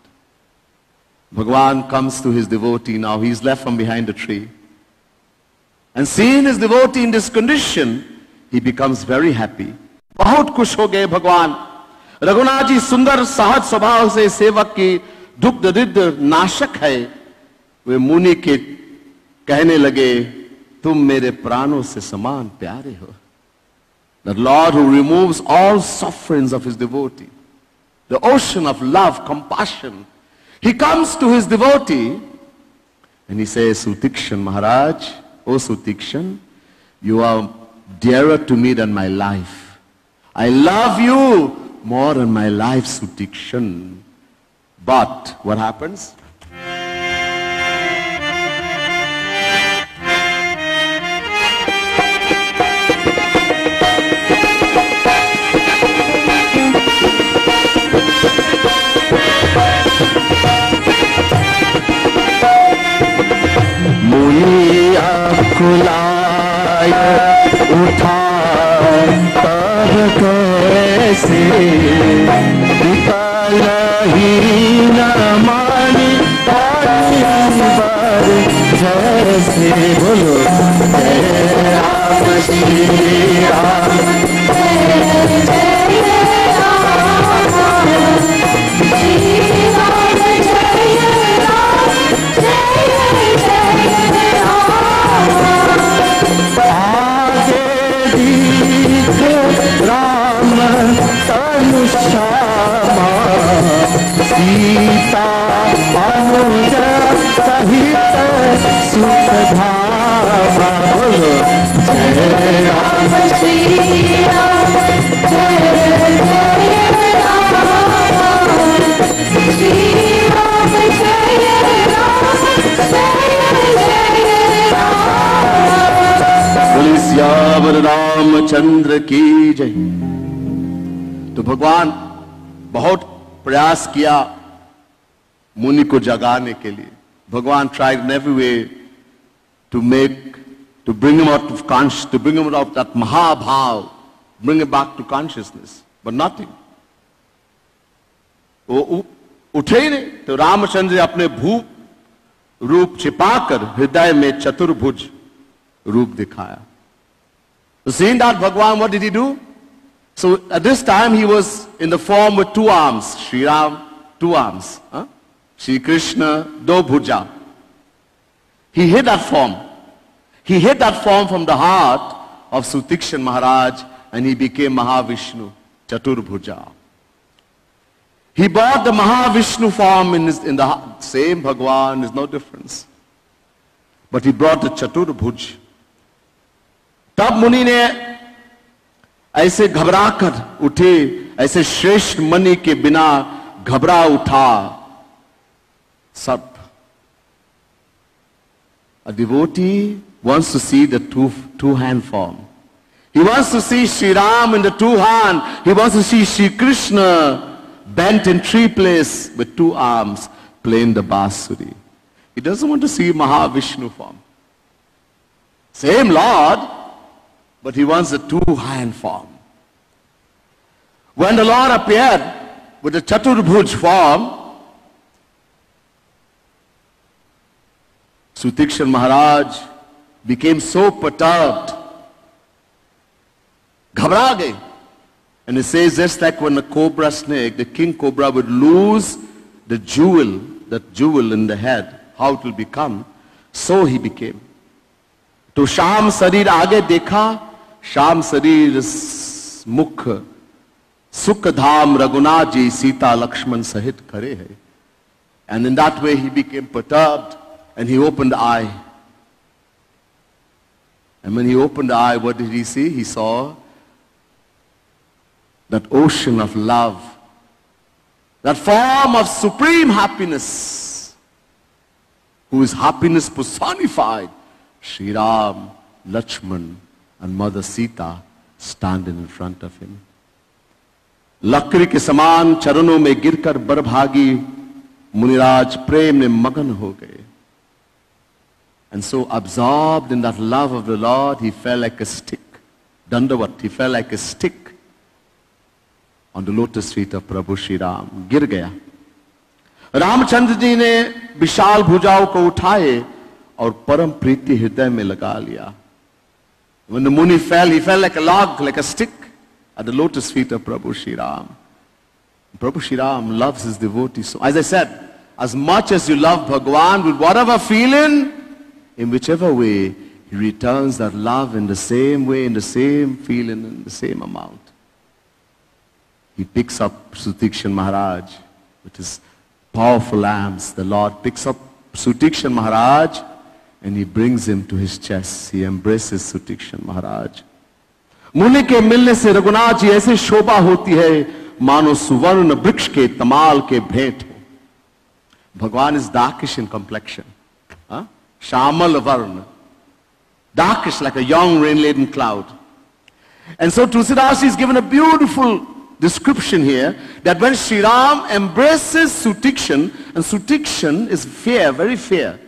Bhagwan comes to his devotee now. He's left from behind a tree. And seeing his devotee in this condition, he becomes very happy. बहुत खुश हो गए भगवान. रघुनाथ जी सुंदर सहज स्वभाव से सेवक की दुख दरिद्र नाशक है. वे मुनि के कहने लगे, तुम मेरे प्राणों से समान प्यारे हो. The Lord who removes all sufferings of his devotee, the ocean of love, compassion, he comes to his devotee and he says, Sutikshan Maharaj, O Sutikshan, you are dearer to me than my life. I love you more than my life, Sutikshan. But what happens? मुनि खुलाया उठा तब कैसे निकाल ही न मानी पर जैसे. बोलो जय राम श्री राम, जय जय राम, श्री राम जय राम, जय जय आगे दीख राम तनु श्यामा, सीता अनुज सहित सुख धामा. बोलो जय राम श्री राम, जय जय राम, श्री राम जय राम, जय जय राम. बोलिए सियावर रामचंद्र की जय. तो भगवान बहुत प्रयास किया मुनि को जगाने के लिए. भगवान tried in every way to bring him out of consciousness, to bring him out of that mahabhav, bring him back to consciousness, but nothing. वो उठे ही नहीं. तो रामचंद्र अपने भूप रूप छिपाकर हृदय में चतुर्भुज रूप दिखाया. So seeing that Bhagwan, what did he do? So at this time he was in the form with two arms. Shri Ram, two arms. Shri Krishna, do bhuja. He hid that form. He hid that form from the heart of Sutikshan Maharaj, and he became Mahavishnu, Chaturbhuja. He brought the Mahavishnu form in the heart. Same Bhagwan, there's no difference. But he brought the Chaturbhuj. तब मुनि ने ऐसे घबरा कर उठे, ऐसे श्रेष्ठ मणि के बिना घबरा उठा सब. A devotee wants to see the two-hand form. He wants to see Sri Ram in the two hand. He wants to see Sri Krishna bent in three places with two arms playing the basuri. He doesn't want to see Mahavishnu form. Same Lord, but he wants the two-hand form. When the Lord appeared with the Chaturbhuj form, Sutikshan Maharaj became so perturbed, घबरा गए. And it says just like when a cobra snake, the king cobra would lose the jewel, that jewel in the head, how it will become, so he became. तो श्याम शरीर आगे देखा, श्याम शरीर मुख सुख धाम रघुनाथ जी सीता लक्ष्मण सहित खड़े हैं. And in that way he became perturbed and he opened the eye. And when he opened the eye, what did he see? He saw that ocean of love, that form of supreme happiness, who is happiness personified, Sri Ram, Lakshman and Mother Sita standing in front of him. लकड़ी के समान चरणों में गिरकर बरभागी मुनिराज प्रेम में मगन हो गए. And so absorbed in that love of the Lord, he fell like a stick. Dandavat, he fell like a stick on the lotus feet of Prabhu Shri Ram. गिर गया. रामचंद्र जी ने विशाल भुजाओं को उठाए और परम प्रीति हृदय में लगा लिया. When the Muni fell, he fell like a log, like a stick at the lotus feet of Prabhu Shri Ram. Prabhu Shri Ram loves his devotees. So, as I said, as much as you love Bhagwan with whatever feeling, in whichever way, he returns that love in the same way, in the same feeling, in the same amount. He picks up Sutikshan Maharaj with his powerful arms. The Lord picks up Sutikshan Maharaj and he brings him to his chest. He embraces Sutikshan Maharaj. मुनि के मिलने से रघुनाथ जी ऐसे शोभा होती है मानो सुवर्ण वृक्ष के तमाल के भेंट हो. भगवान is darkish in complexion. Shamal Varna. Darkish like a young rain-laden cloud. And so Tulsidas is given a beautiful description here that when Sri Ram embraces Sutikshan, and Sutikshan is fair, very fair.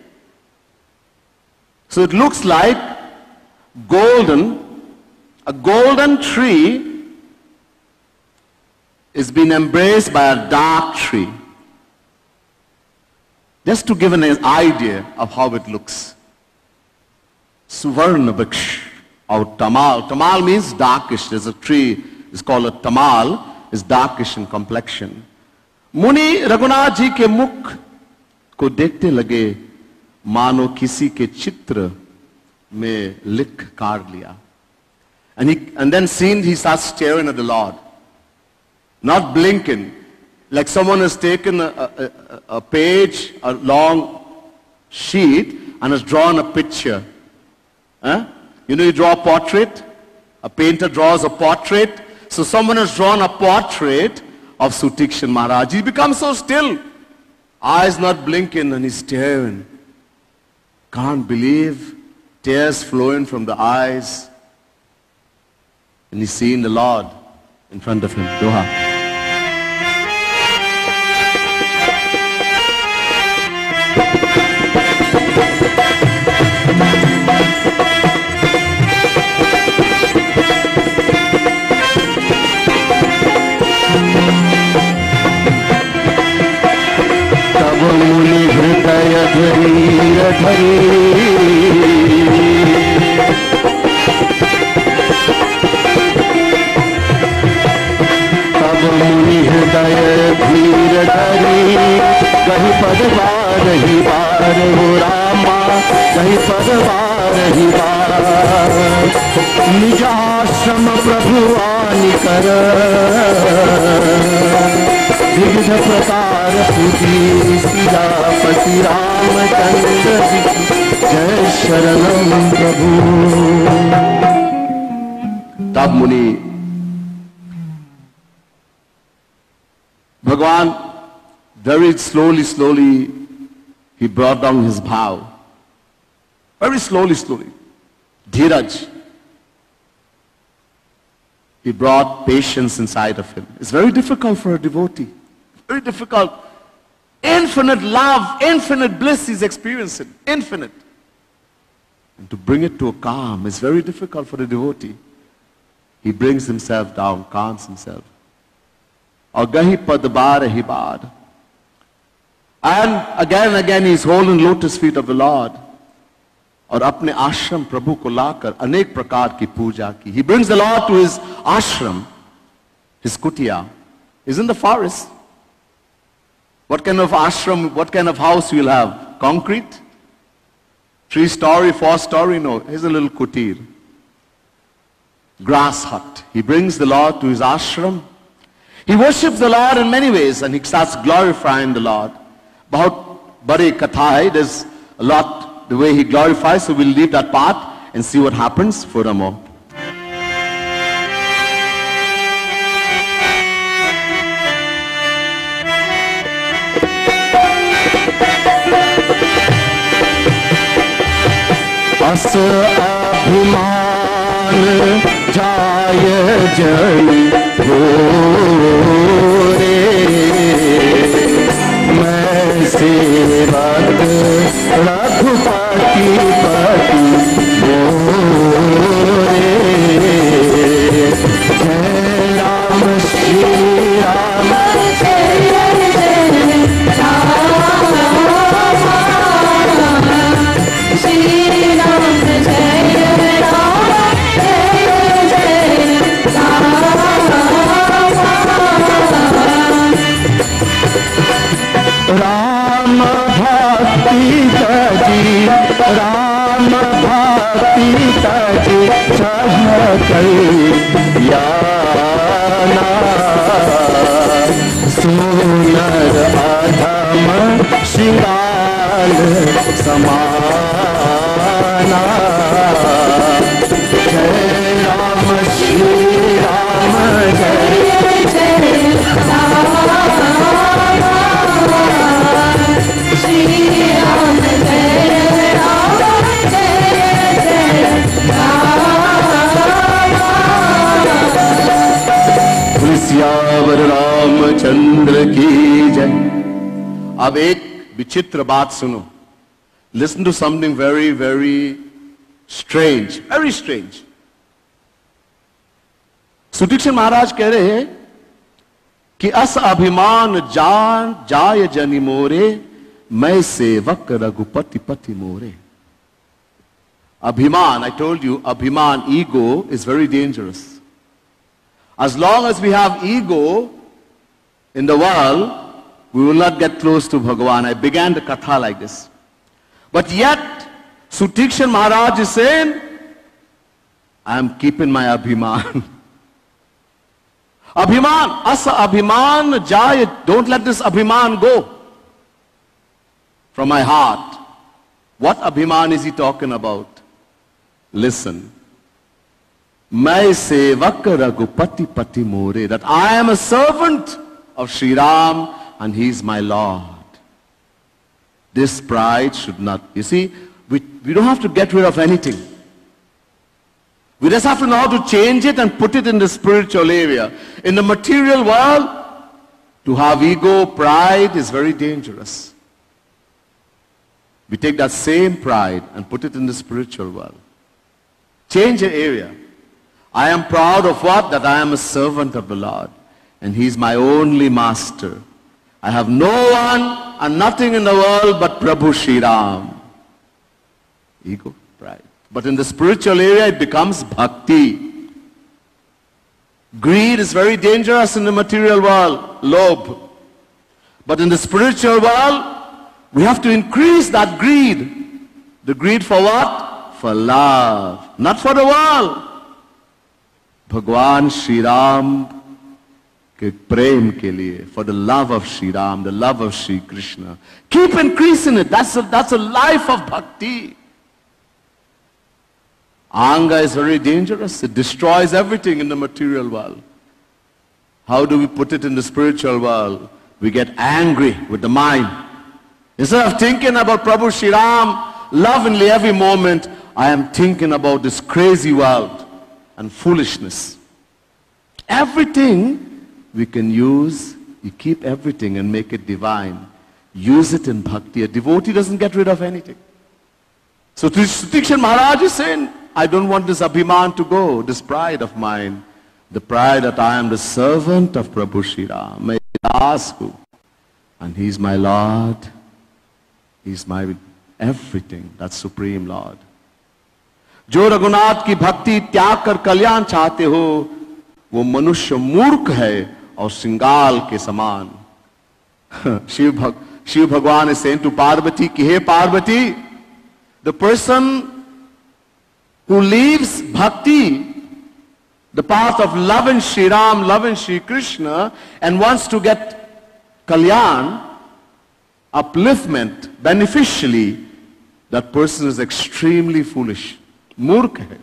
So it looks like a golden tree is being embraced by a dark tree. Just to give an idea of how it looks. Suvarna Viksh or Tamal. Tamal means darkish. There's a tree, it's called a Tamal, it's darkish in complexion. Muni Raghunath ji ke mukh ko dekhte lage mano kisi ke chitra mein likh kaar liya. And then he starts staring at the Lord. Not blinking. Like someone has taken a page, a long sheet, and has drawn a picture. You know, you draw a portrait. A painter draws a portrait. So someone has drawn a portrait of Sutikshan Maharaj. He becomes so still. Eyes not blinking, and he's staring. Can't believe. Tears flowing from the eyes. And he's seeing the Lord in front of him. Doha. मुनि हृदय धीर धरी तब मुनि हृदय धीर धरी कहीं पद बार ही बार हो रामा कही पदवार ही बार निजाश्रम प्रभु आनि कर विविध प्रकार पूजी सियापति रामचंद्र जी जय शरणम प्रभु। तब मुनि भगवान very slowly he brought down his bow, very slowly Dheeraj, he brought patience inside of him. It's very difficult for a devotee, very difficult. Infinite love, infinite bliss he's experiencing, infinite. And to bring it to a calm is very difficult for the devotee. He brings himself down, calms himself. Agahi padbar hi baad. And again he's holding lotus feet of the Lord. और अपने आश्रम प्रभु को लाकर अनेक प्रकार की पूजा की. He brings the Lord to his ashram, his kutia. He's in the forest. What kind of ashram, what kind of house you will have? Concrete? 3-story, 4-story? No. Here's a little kutir. Grass hut. He brings the Lord to his ashram. He worships the Lord in many ways and he starts glorifying the Lord. बहुत बड़ी कथा है. There's a lot the way he glorifies, so we'll leave that part and see what happens furthermore. अस अभिमान जाय जन हो रे मैं सेवक रघुपति पति मोरे जय राम श्री राम राम भक्ति तजी राम भक्ति तजी सहकैयाना सुनर अधम श्रृंगार समाना जय राम श्री राम जय सियावर रामचंद्र की जय. अब एक विचित्र बात सुनो. Listen to something very, very strange. Very strange. सुदीक्षित महाराज कह रहे हैं कि अस अभिमान जान जाय जनि मोरे मैं सेवक रघुपति पति मोरे. Abhiman, I told you, Abhiman, ego is very dangerous. As long as we have ego in the world, we will not get close to Bhagavan. I began the katha like this. But yet, Sutikshan Maharaj is saying, I am keeping my Abhiman. Abhiman, asa Abhiman jay, don't let this Abhiman go from my heart. What Abhiman is he talking about? Listen. मैं सेवक रघुपति पति मोरे, that I am a servant of Sri Ram and he is my Lord. This pride should not, you see, we don't have to get rid of anything. We just have to know how to change it and put it in the spiritual area. In the material world, to have ego, pride is very dangerous. We take that same pride and put it in the spiritual world. Change the area. I am proud of what? That I am a servant of the Lord. And He is my only master. I have no one and nothing in the world but Prabhu Shri Ram. Ego, pride. But in the spiritual area it becomes bhakti. Greed is very dangerous in the material world. Lobh. But in the spiritual world, we have to increase that greed. The greed for what? For love, not for the world. Bhagwan Shri Ram ke prem ke liye, for the love of Shri Ram, the love of Shri Krishna. Keep increasing it. That's a life of bhakti. Anger is very dangerous. It destroys everything in the material world. How do we put it in the spiritual world? We get angry with the mind. Instead of thinking about Prabhu Shri Ram lovingly every moment, I am thinking about this crazy world and foolishness. Everything we can use, you keep everything and make it divine. Use it in bhakti. A devotee doesn't get rid of anything. So Sutikshan Maharaj is saying, I don't want this abhiman to go, this pride of mine. The pride that I am the servant of Prabhu Shri Ram. May I ask you? And He's my Lord. He's my everything. That's Supreme Lord. जो रघुनाथ की भक्ति त्याग कर कल्याण चाहते हो, वो मनुष्य मूर्ख है और श्रृंगाल के समान. Shiv Bhagwan is saying to Parvati, ki hey Parvati, the person who leaves bhakti, the path of loving Shri Ram, loving Shri Krishna, and wants to get kalyan, upliftment, beneficially, that person is extremely foolish. Murkh hai.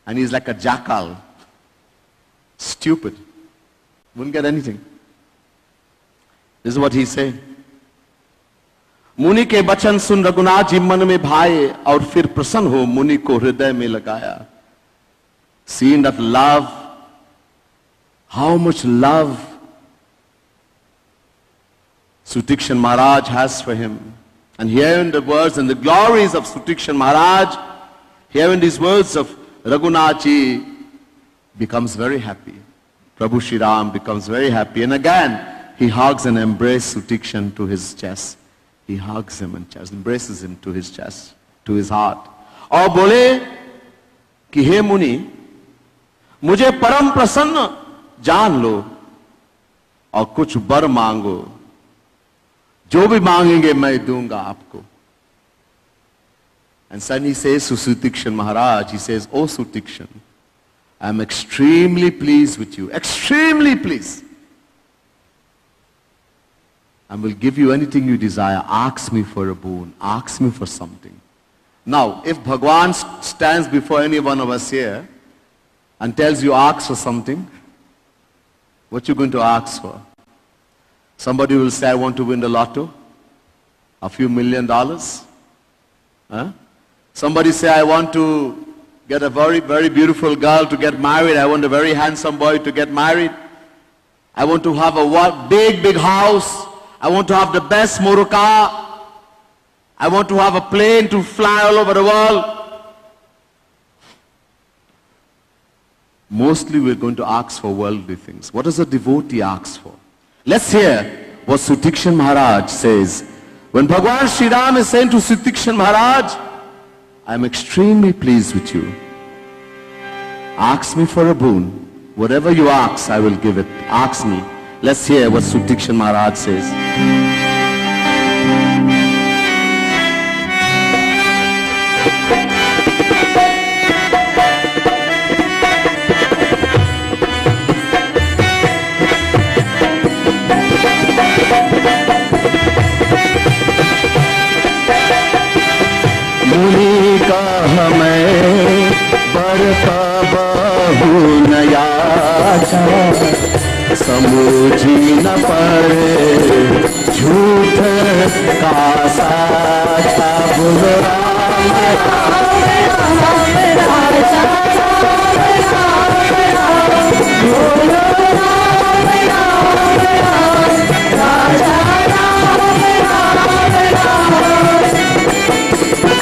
And he's like a jackal. Stupid. Wouldn't get anything. This is what he's saying. मुनि के बचन सुन रघुनाथ जी मन में भाए और फिर प्रसन्न हो मुनि को हृदय में लगाया. Seeing that love, how much love Sutikshan Maharaj has for him, and hearing the words and the glories of Sutikshan Maharaj, hearing these words of Raghunath ji, becomes very happy. Prabhu Shri Ram becomes very happy, and again he hugs and embraces Sutikshan to his chest. He hugs him and embraces him to his chest, to his heart. और बोले कि हे मुनि, मुझे परम प्रसन्न जान लो और कुछ वर मांगो. जो भी मांगेंगे मैं दूंगा आपको. And then he says to Sutikshan Maharaj, he says, "Oh Sutikshan, I am extremely pleased with you, extremely pleased. I will give you anything you desire. Ask me for a boon. Ask me for something." Now, if Bhagwan stands before any one of us here and tells you ask for something, what you going to ask for? Somebody will say, I want to win the lotto, a few $1 million. Huh? Somebody say, I want to get a very, very beautiful girl to get married. I want a very handsome boy to get married. I want to have a big, big house. I want to have the best motor car. I want to have a plane to fly all over the world. Mostly we're going to ask for worldly things. What does a devotee ask for? Let's hear what Sutikshan Maharaj says. When Bhagwan Shri Ram is saying to Sutikshan Maharaj, I am extremely pleased with you. Ask me for a boon. Whatever you ask, I will give it. Ask me. Let's hear what Sutikshan Maharaj says. मुनि का हमें बरता बहु नया समूझी न पड़े झूठ का साचा बोल राम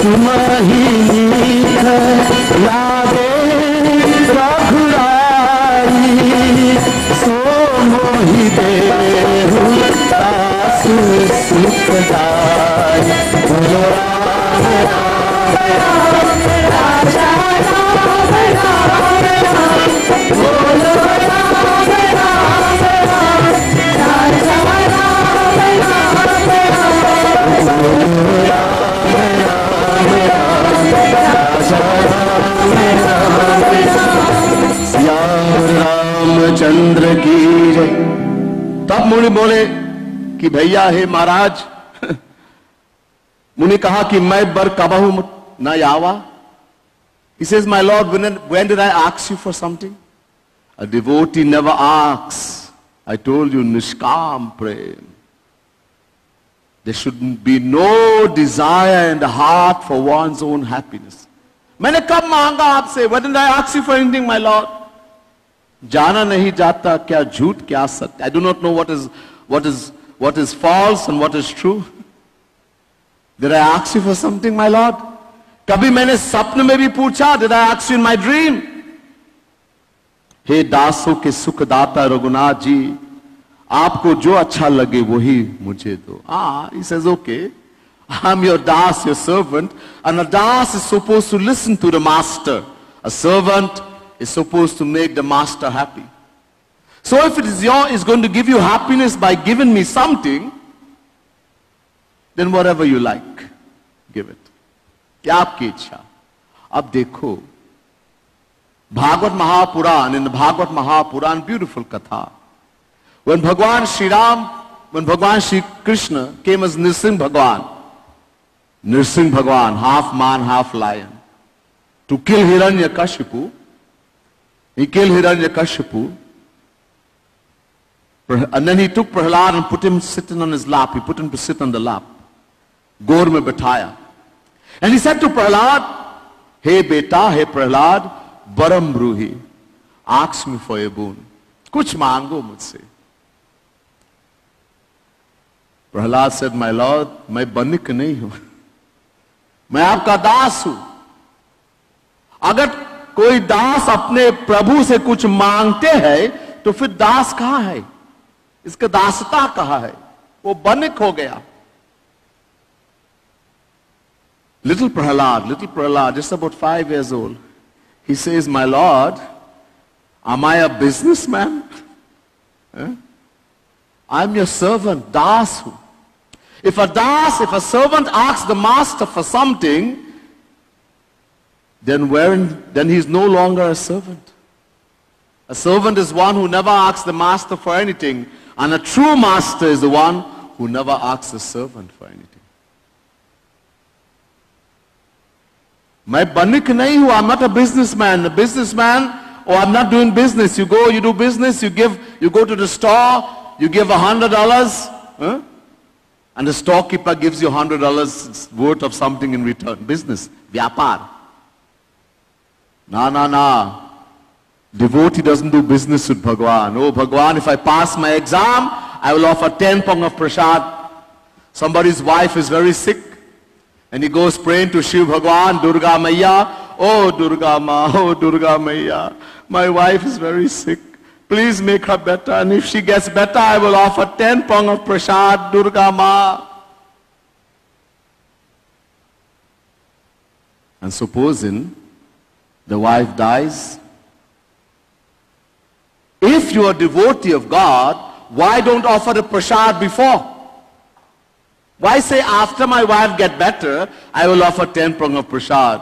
तुम्ही लागे रघुराई सो मोहि देहु दास सुखदाई बोलो राम राम राजा राम राम बोलो राम राम राजा राम राम बोलो राम राम रामचंद्र की जय। तब मुनि बोले कि भैया हे महाराज, मुनि कहा कि मैं बर कबहू न यावा। He says, my Lord, when did I ask you for something? A devotee never asks. I told you, Nishkam prem. There should be no desire in the heart for one's own happiness. मैंने कब मांगा आपसे? When did I ask you for anything, my Lord? जाना नहीं जाता क्या झूठ क्या सत्य. I do not know what is false and what is true. Did I ask you for something, my Lord? कभी मैंने सपन में भी पूछा? Did I ask you in my dream? हे दासों के सुखदाता रघुनाथ जी, आपको जो अच्छा लगे वही मुझे दो. He says, okay, I'm your das, your servant, and a das is supposed to listen to the master. A servant is supposed to make the master happy. So if it is going to give you happiness by giving me something, then whatever you like, give it. क्या आपकी इच्छा. अब देखो, Bhagavad Mahapuran, in the Bhagavad Mahapuran, beautiful katha. When Bhagwan Shri Ram, when Bhagwan Shri Krishna came as Nirsingh Bhagwan, half man, half lion, to kill Hiranyakashipu, he killed Hiranyakashipu, and then he took Prahlad and put him sitting on his lap. He put him to sit on the lap. Gaur mein bithaya. And he said to Prahlad, hey beta, hey Prahlad, Baram Bruhi, ask me for a boon. Kuch maango mujhse. Prahlad said, my Lord, मैं बनिक नहीं हूं, मैं आपका दास हूं. अगर कोई दास अपने प्रभु से कुछ मांगते हैं तो फिर दास कहां है? इसका दासता कहां है? वो बनिक हो गया. Little Prahlad, just about 5 years old, he says, my Lord, am I a businessman? I'm your servant, dasu. If a servant asks the master for something, then he's no longer a servant. A servant is one who never asks the master for anything, and a true master is the one who never asks the servant for anything. मैं बनिक नहीं हूं, I'm not a businessman. A businessman, I'm not doing business. You do business, you go to the store, you give $100, and the storekeeper gives you $100 worth of something in return. Business, vyapar. Na. Devotee doesn't do business with Bhagwan. Oh Bhagwan, if I pass my exam, I will offer 10 pong of prasad. Somebody's wife is very sick, and he goes praying to Shiv Bhagwan, Durga Maiya, oh Durga Maiya, my wife is very sick. Please make her better, and if she gets better, I will offer 10 pong of prasad, Durga Ma. And supposing the wife dies, if you are a devotee of God, why don't offer the prasad before? Why say after my wife get better, I will offer 10 pong of prasad?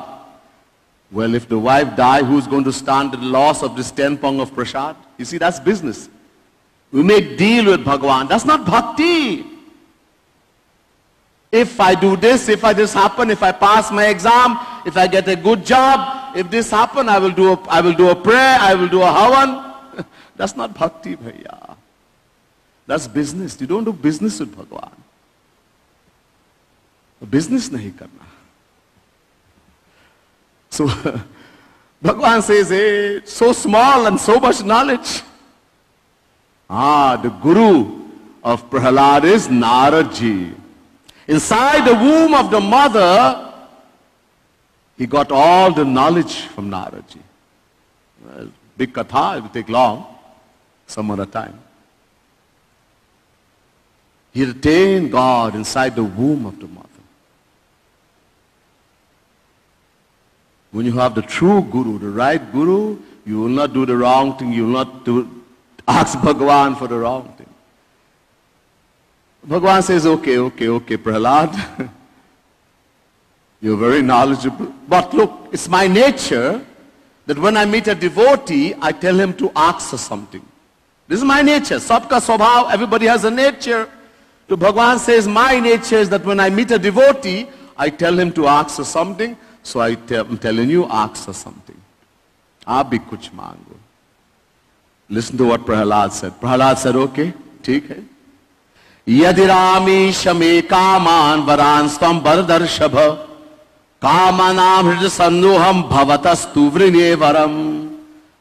Well, if the wife die, who's going to stand the loss of this 10 pong of prasad? You see, that's business. We make deal with Bhagwan. That's not bhakti. If I do this, if this happen, if I pass my exam, if I get a good job, if this happen, I will do a prayer, I will do a havan. That's not bhakti, bhaiya. That's business. You don't do business with Bhagwan. Business nahi karna. So Bhagwan says, hey, so small and so much knowledge. The guru of Prahlad is Naradji. Inside the womb of the mother, he got all the knowledge from Naradji. Well, big katha, it will take long, some other time. He retained God inside the womb of the mother. When you have the true guru, the right guru, you will not do the wrong thing. You will not ask Bhagwan for the wrong thing. Bhagwan says, okay, Prahlad, you're very knowledgeable. But look, it's my nature that when I meet a devotee, I tell him to ask for something. This is my nature. Sabka swabhav, everybody has a nature. So Bhagavan says, my nature is that when I meet a devotee, I tell him to ask for something. So I'm telling you, ask for something. Aap bhi kuch mango. Listen to what Prahlad said. Prahlad said, okay, theek hai. Yadirami shame kaman varanstam bardarshabha kamanam hrid sanduham bhavatastu vrinye varam.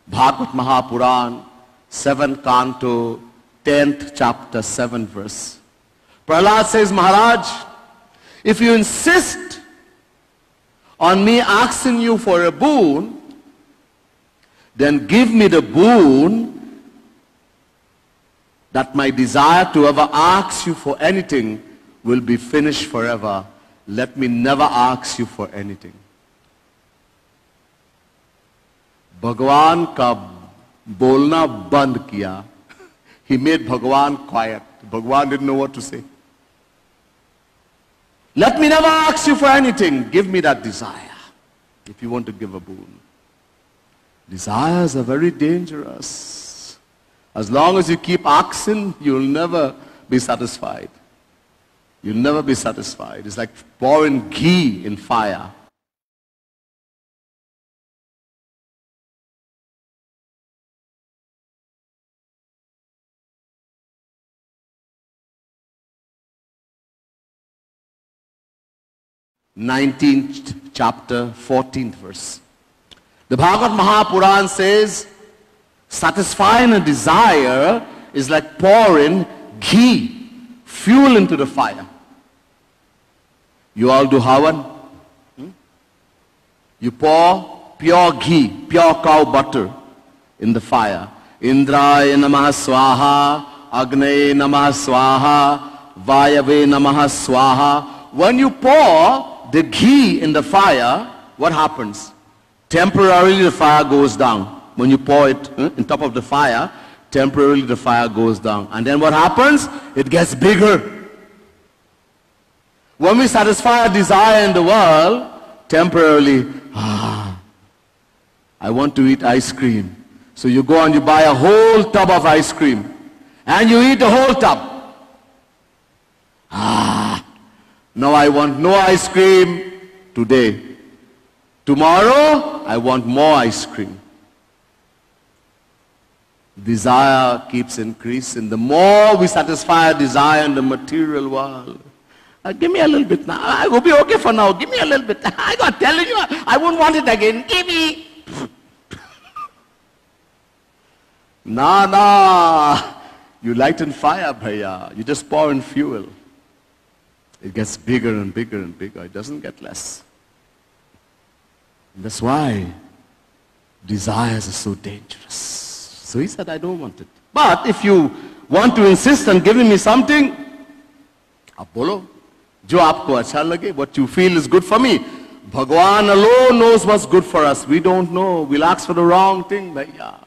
Bhagavad Mahapuran, 7th canto, 10th chapter, 7th verse. Prahlad says, Maharaj, if you insist on me asking you for a boon, then give me the boon that my desire to ever ask you for anything will be finished forever. Let me never ask you for anything. Bhagavan ka bolna band kiya. He made Bhagavan quiet. Bhagavan didn't know what to say. Let me never ask you for anything. Give me that desire. If you want to give a boon. Desires are very dangerous. As long as you keep asking, you'll never be satisfied. You'll never be satisfied. It's like pouring ghee in fire. Nineteenth chapter, 14th verse. The Bhagavad Mahapuran says, satisfying a desire is like pouring ghee, fuel into the fire. You all do Havan? You pour pure ghee, pure cow butter in the fire. Indraya namaha swaha, Agnaye namaha swaha, Vayave namaha swaha. When you pour the ghee in the fire, what happens? Temporarily the fire goes down. When you pour it on top of the fire, temporarily the fire goes down. And then what happens? It gets bigger. When we satisfy a desire in the world, temporarily, I want to eat ice cream. So you go and you buy a whole tub of ice cream. And you eat the whole tub. Now I want no ice cream today. Tomorrow, I want more ice cream. Desire keeps increasing. The more we satisfy a desire in the material world. Give me a little bit now. I will be okay for now. Give me a little bit. I got telling you, I won't want it again. Give me. Nah. You lighten fire, bhaiya. You just pour in fuel. It gets bigger and bigger and bigger. It doesn't get less. And that's why desires are so dangerous. So he said, I don't want it. But if you want to insist on giving me something, आप बोलो, जो आपको अच्छा लगे, what you feel is good for me. Bhagavan alone knows what's good for us. We don't know. We'll ask for the wrong thing, bhaiya.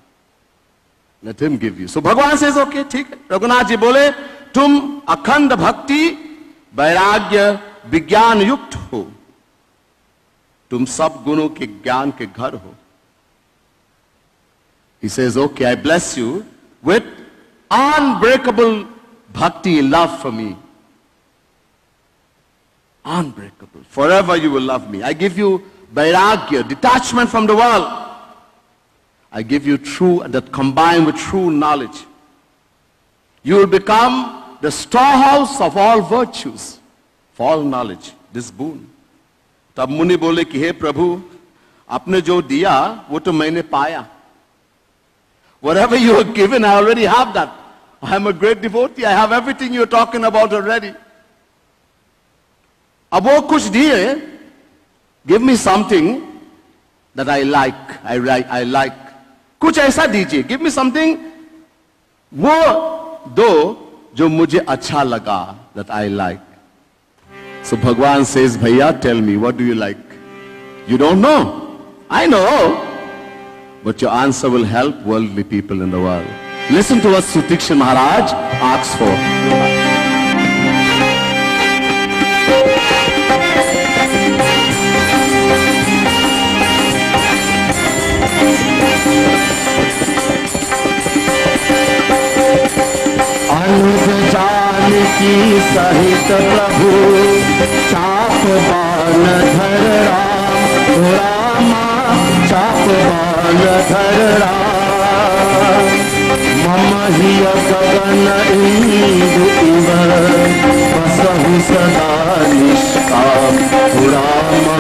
Let him give you. So Bhagavan says, okay, ठीक है. Raghunath ji बोले, तुम अखंड भक्ति वैराग्य विज्ञान युक्त हो, तुम सब गुणों के ज्ञान के घर हो. He says, okay, I bless you with unbreakable bhakti, love for me. Unbreakable. Forever you will love me. I give you vairagya, detachment from the world. I give you true, that combined with true knowledge. You will become the storehouse of all virtues, for all knowledge, this boon. तब मुनि बोले कि हे प्रभु, आपने जो दिया वो तो मैंने पाया. Whatever you have given, I already have that. I am a great devotee. I have everything you are talking about already. अब वो कुछ दिए, give me something that I like. I like. कुछ ऐसा दीजिए. Give me something. वो दो जो मुझे अच्छा लगा, that I like. So Bhagavan says, Bhaiya, tell me, what do you like? You don't know. I know. But your answer will help worldly people in the world. Listen to what Sutiksha Maharaj asks for. सहित प्रभु चाप बाण धर राम, रामा चाप बाण धर राम। मम हिय गगन इंदु इव बसहु सदा निष्काम, रामा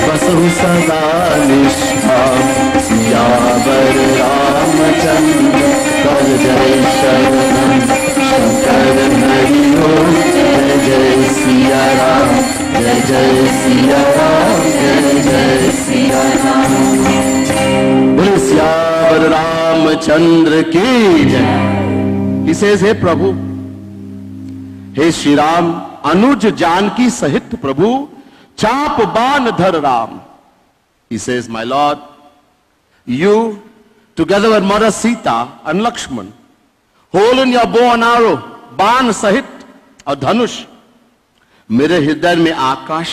बसहु सदा निष्काम। सियावर रामचंद्र कर जय शरणम, शंकर हरि ओम जय जय सिया राम, जय जय सिया राम, जय जय सिया राम। बोले सियावर रामचंद्र की जय। He says, हे प्रभु, हे श्री राम, अनुज जानकी सहित प्रभु चाप बाण धर Ram. He says, my Lord, you together with Mother Sita and Lakshman, holding your bow and arrow, बाण सहित और धनुष, मेरे हृदय में आकाश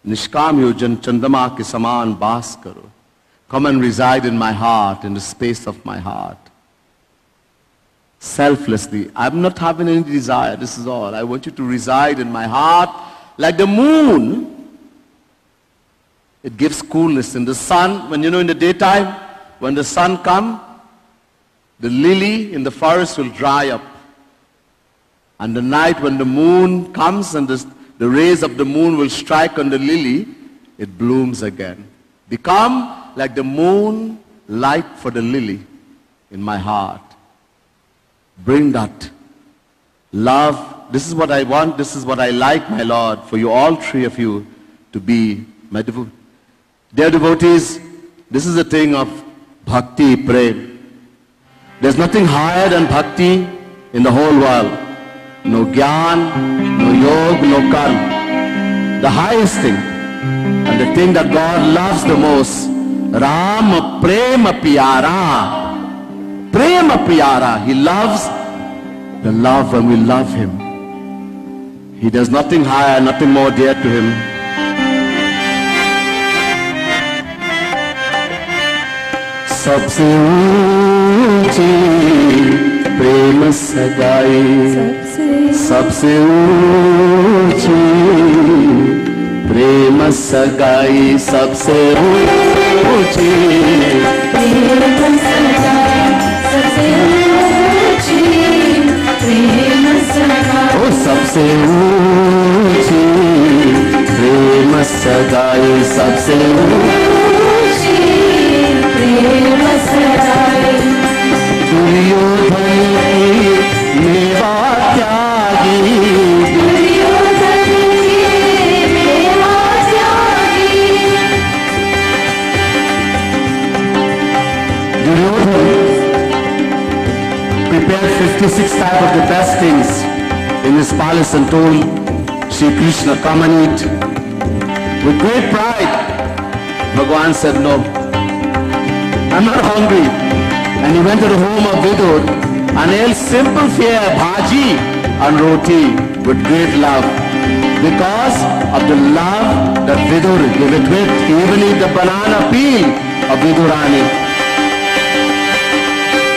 निष्काम योजन चंद्रमा के समान वास करो। Come and reside in my heart, in the space of my heart. Selflessly, I'm not having any desire, this is all. I want you to reside in my heart like the moon. It gives coolness in the sun. When in the daytime, when the sun comes, the lily in the forest will dry up. And the night when the moon comes and the rays of the moon will strike on the lily, it blooms again. Become like the moon light for the lily in my heart. Bring that love. This is what I want, this is what I like, my Lord, for you, all three of you, to be my devotees. Dear devotees, this is the thing of bhakti, prem. There's nothing higher than bhakti in the whole world. No gyan, no yoga, no karma. The highest thing, and the thing that God loves the most, Ram prema piyara. Prema piyara. He loves the love when we love Him. He does nothing higher, nothing more dear to Him. सबसे ऊंची प्रेम सगाई, सबसे ऊंची प्रेम सगाई, सबसे ऊंची प्रेम सगाई, सबसे ऊंची प्रेम सगाई, ओ सबसे ऊंची प्रेम सगाई, सबसे ऊंची प्रेम सगाई। दुर्योधन मेवा त्यागी, दुर्योधन मेवा त्यागी। Duryodhan prepared 56 types of the best things in his palace and told Shri Krishna, come and eat. With great pride, Bhagavan said, no, I'm not hungry. And he went to the home of Vidur and ate simple fare, bhaji and roti with great love. Because of the love that Vidur gave it with, he even ate the banana peel of Vidurani.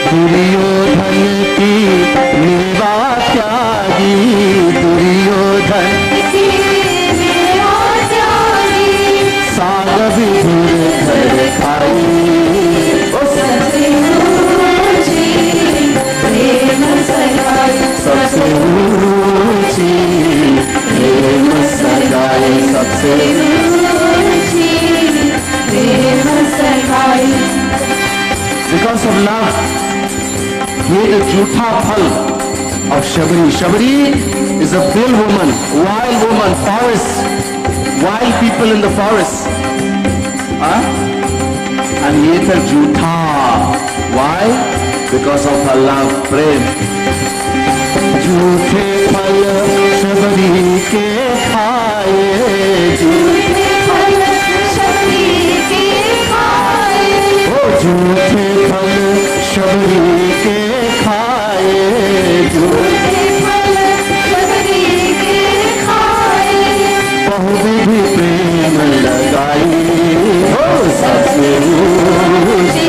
Duryodhan की मेवा त्यागी, दुर्योधन की मेवा त्यागी, साग विधुर घर खाई। सबसे ऊंची प्रेम सगाई, सबसे ऊंची प्रेम सगाई, सबसे ऊंची प्रेम सगाई। Because of love, ये the jhutha phal of Shabari. Shabari is a pale woman, wild woman, forest, wild people in the forest. And ये था jhutha. Why? Because of her love, prem. झूठे फल शबरी के खाए, झूठे फल शबरी के खाए, ओ झूठे फल शबरी के खाए, झूठे फल शबरी के खाए, बहुविधि प्रेम लगाई, ओ सबसे ऊंची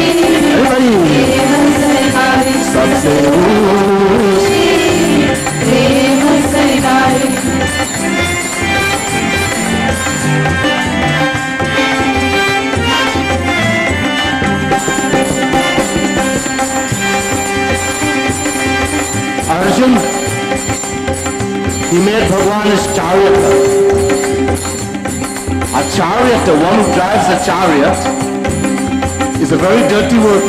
सबसे ऊंची प्रेम सगाई। He made Bhagwan his charioteer. A charioteer, one who drives a chariot, is a very dirty work.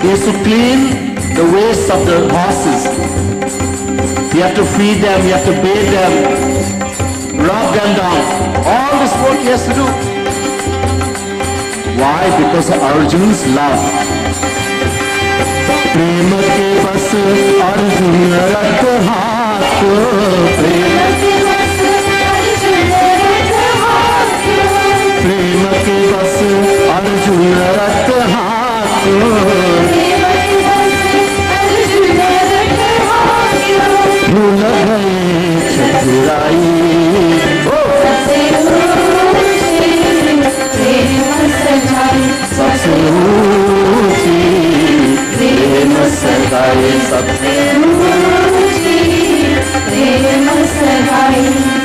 He has to clean the waste of the horses. You have to feed them, you have to bathe them, rub them down. All this work he has to do. Why? Because of Arjun's love. प्रेम के बस अर्जुन रख हाथ, प्रेम के बस अर्जुन रख हाथ, भूल गए चतुराई, सबसे ऊंची प्रेम सगाई, सबसे ऊंची प्रेम सगाई।